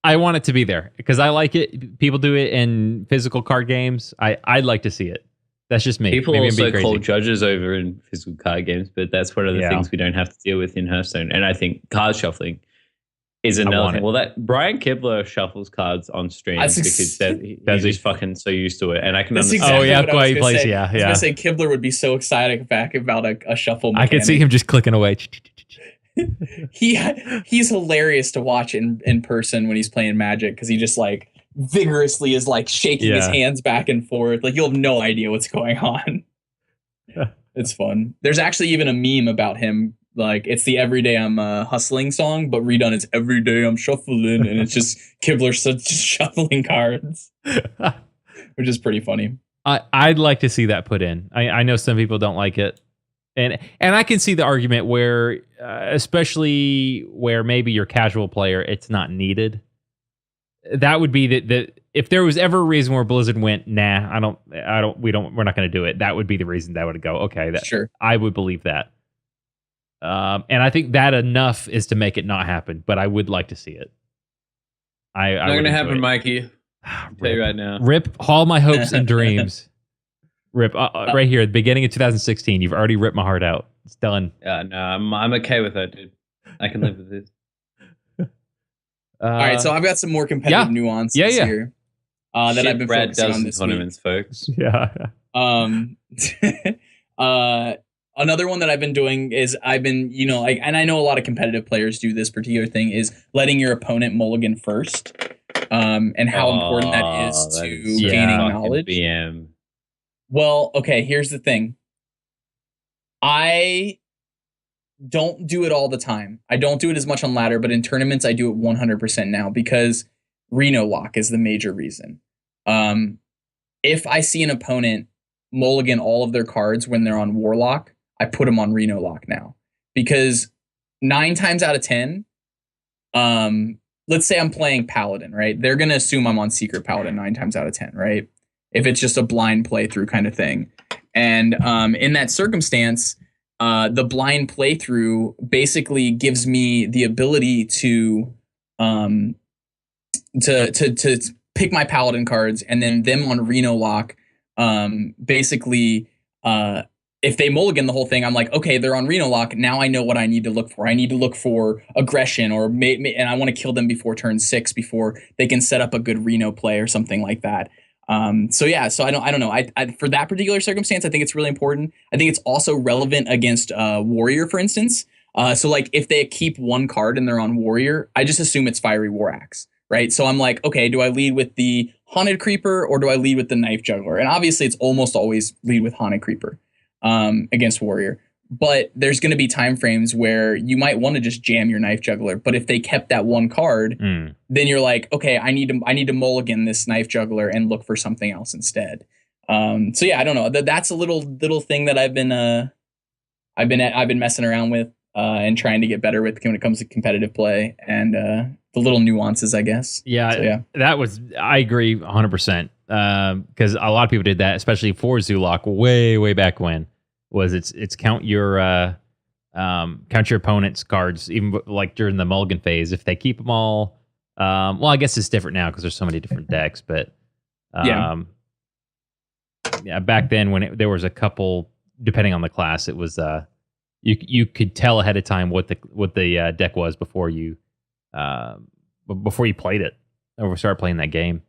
I want it to be there because I like it. People do it in physical card games. I'd like to see it. That's just me. People also call judges over in physical card games, but that's one of the things we don't have to deal with in Hearthstone. And I think card shuffling is another thing. Well, that Brian Kibler shuffles cards on stream because he's fucking so used to it, and I can understand. Exactly why he plays. I was gonna say Kibler would be so excited back about a shuffle mechanic. I could see him just clicking away. He's hilarious to watch in person when he's playing Magic, because he just like vigorously is like shaking his hands back and forth. Like you'll have no idea what's going on. It's fun. There's actually even a meme about him. Like it's the Everyday I'm Hustling song, but redone as Everyday I'm Shuffling, and it's just Kibler just shuffling cards, which is pretty funny. I'd like to see that put in. I know some people don't like it, and I can see the argument where, especially where maybe you're a casual player, it's not needed. That would be the if there was ever a reason where Blizzard went, we're not going to do it. That would be the reason that would go, okay, sure. I would believe that. And I think that enough is to make it not happen, but I would like to see it. Not going to happen, Mikey. I'll tell you right now. Rip all my hopes and dreams. Rip right here at the beginning of 2016. You've already ripped my heart out. It's done. No, I'm okay with that, dude. I can live with this. All right, so I've got some more competitive nuances here that I've been focusing on this tournaments, week. Folks. Yeah. Another one that I've been doing is and I know a lot of competitive players do this particular thing, is letting your opponent mulligan first, and how important that is to gaining knowledge. BM. Well, okay, here's the thing. I don't do it all the time. I don't do it as much on ladder, but in tournaments I do it 100% now because Reno lock is the major reason. If I see an opponent mulligan all of their cards when they're on Warlock, I put them on Reno lock now, because 9 times out of 10, let's say I'm playing Paladin, right? They're going to assume I'm on Secret Paladin 9 times out of 10, right? If it's just a blind playthrough kind of thing. And in that circumstance, the blind playthrough basically gives me the ability to pick my Paladin cards, and then them on Reno lock, basically, if they mulligan the whole thing, I'm like, okay, they're on Reno lock. Now I know what I need to look for. I need to look for aggression, and I want to kill them before turn 6, before they can set up a good Reno play or something like that. So I don't know. I for that particular circumstance, I think it's really important. I think it's also relevant against Warrior, for instance. So like if they keep one card and they're on Warrior, I just assume it's Fiery War Axe, right? So I'm like, okay, do I lead with the Haunted Creeper or do I lead with the Knife Juggler? And obviously, it's almost always lead with Haunted Creeper against Warrior. But there's going to be time frames where you might want to just jam your Knife Juggler. But if they kept that one card, then you're like, okay, I need to mulligan this Knife Juggler and look for something else instead. So yeah, I don't know. That's a little thing that I've been messing around with and trying to get better with when it comes to competitive play and the little nuances, I guess. Yeah, I agree 100%. Because a lot of people did that, especially for Zulok way back when. It's count your opponent's cards, even like during the mulligan phase. If they keep them all, well, I guess it's different now because there's so many different decks. But yeah, back then when there was a couple, depending on the class, it was you could tell ahead of time what the deck was before you played it or started playing that game.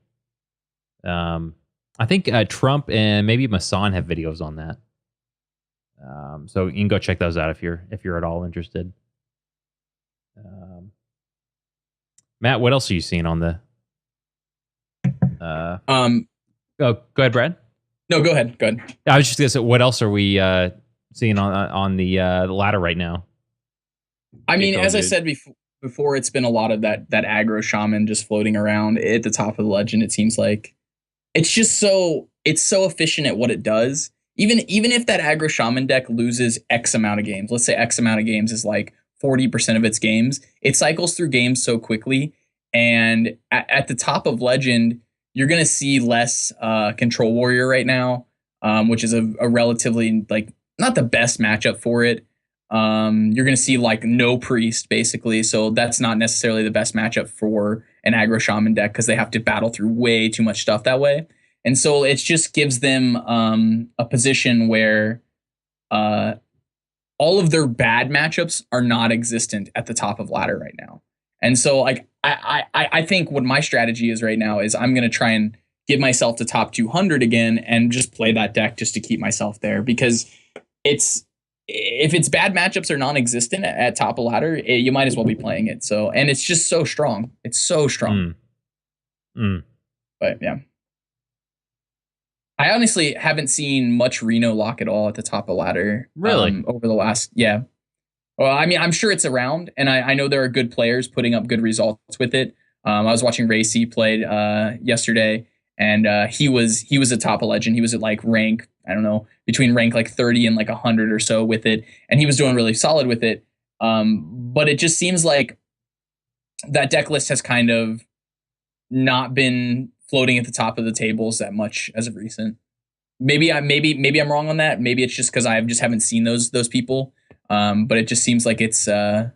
I think Trump and maybe Masan have videos on that. So you can go check those out if you're at all interested. Matt, what else are you seeing on the? Oh, go ahead, Brad. No, go ahead. I was just gonna say, what else are we seeing on the ladder right now? I mean, as I said before, it's been a lot of that aggro shaman just floating around at the top of the legend. It seems like it's so efficient at what it does. Even if that aggro shaman deck loses X amount of games, let's say X amount of games is like 40% of its games, it cycles through games so quickly. And at the top of Legend, you're going to see less Control Warrior right now, which is a relatively, like, not the best matchup for it. You're going to see like no Priest, basically. So that's not necessarily the best matchup for an aggro shaman deck because they have to battle through way too much stuff that way. And so it just gives them a position where all of their bad matchups are not existent at the top of ladder right now. And so like I think what my strategy is right now is I'm going to try and give myself to top 200 again and just play that deck just to keep myself there, because if its bad matchups are non-existent at top of ladder, you might as well be playing it. So, and it's just so strong. It's so strong. But yeah. I honestly haven't seen much Reno lock at all at the top of ladder. Really? Over the last, yeah. Well, I mean, I'm sure it's around, and I know there are good players putting up good results with it. I was watching Racy played yesterday, and he was a top of legend. He was at like rank, I don't know, between rank like 30 and like 100 or so with it, and he was doing really solid with it. But it just seems like that deck list has kind of not been floating at the top of the tables that much as of recent. Maybe I'm wrong on that. Maybe it's just because I just haven't seen those people. But it just seems like it's kind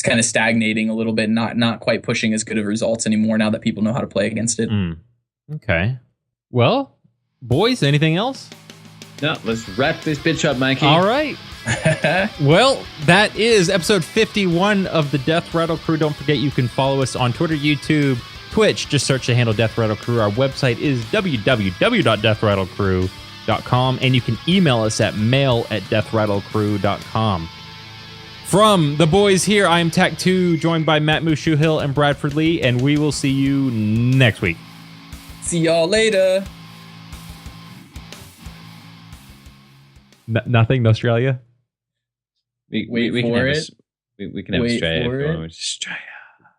of stagnating a little bit, not quite pushing as good of results anymore now that people know how to play against it. Okay. Well, boys, anything else? No, let's wrap this bitch up, Mikey. All right. Well, that is episode 51 of the Death Rattle Crew. Don't forget you can follow us on Twitter, YouTube, Twitch. Just search the handle Death Rattle Crew. Our website is www.deathrattlecrew. deathrattlecrew.com, and you can email us at mail@deathrattlecrew.com. From the boys here, I am Tech2, joined by Matt Mushuhill and Bradford Lee, and we will see you next week. See y'all later. Nothing, Australia? We can have Australia. Australia.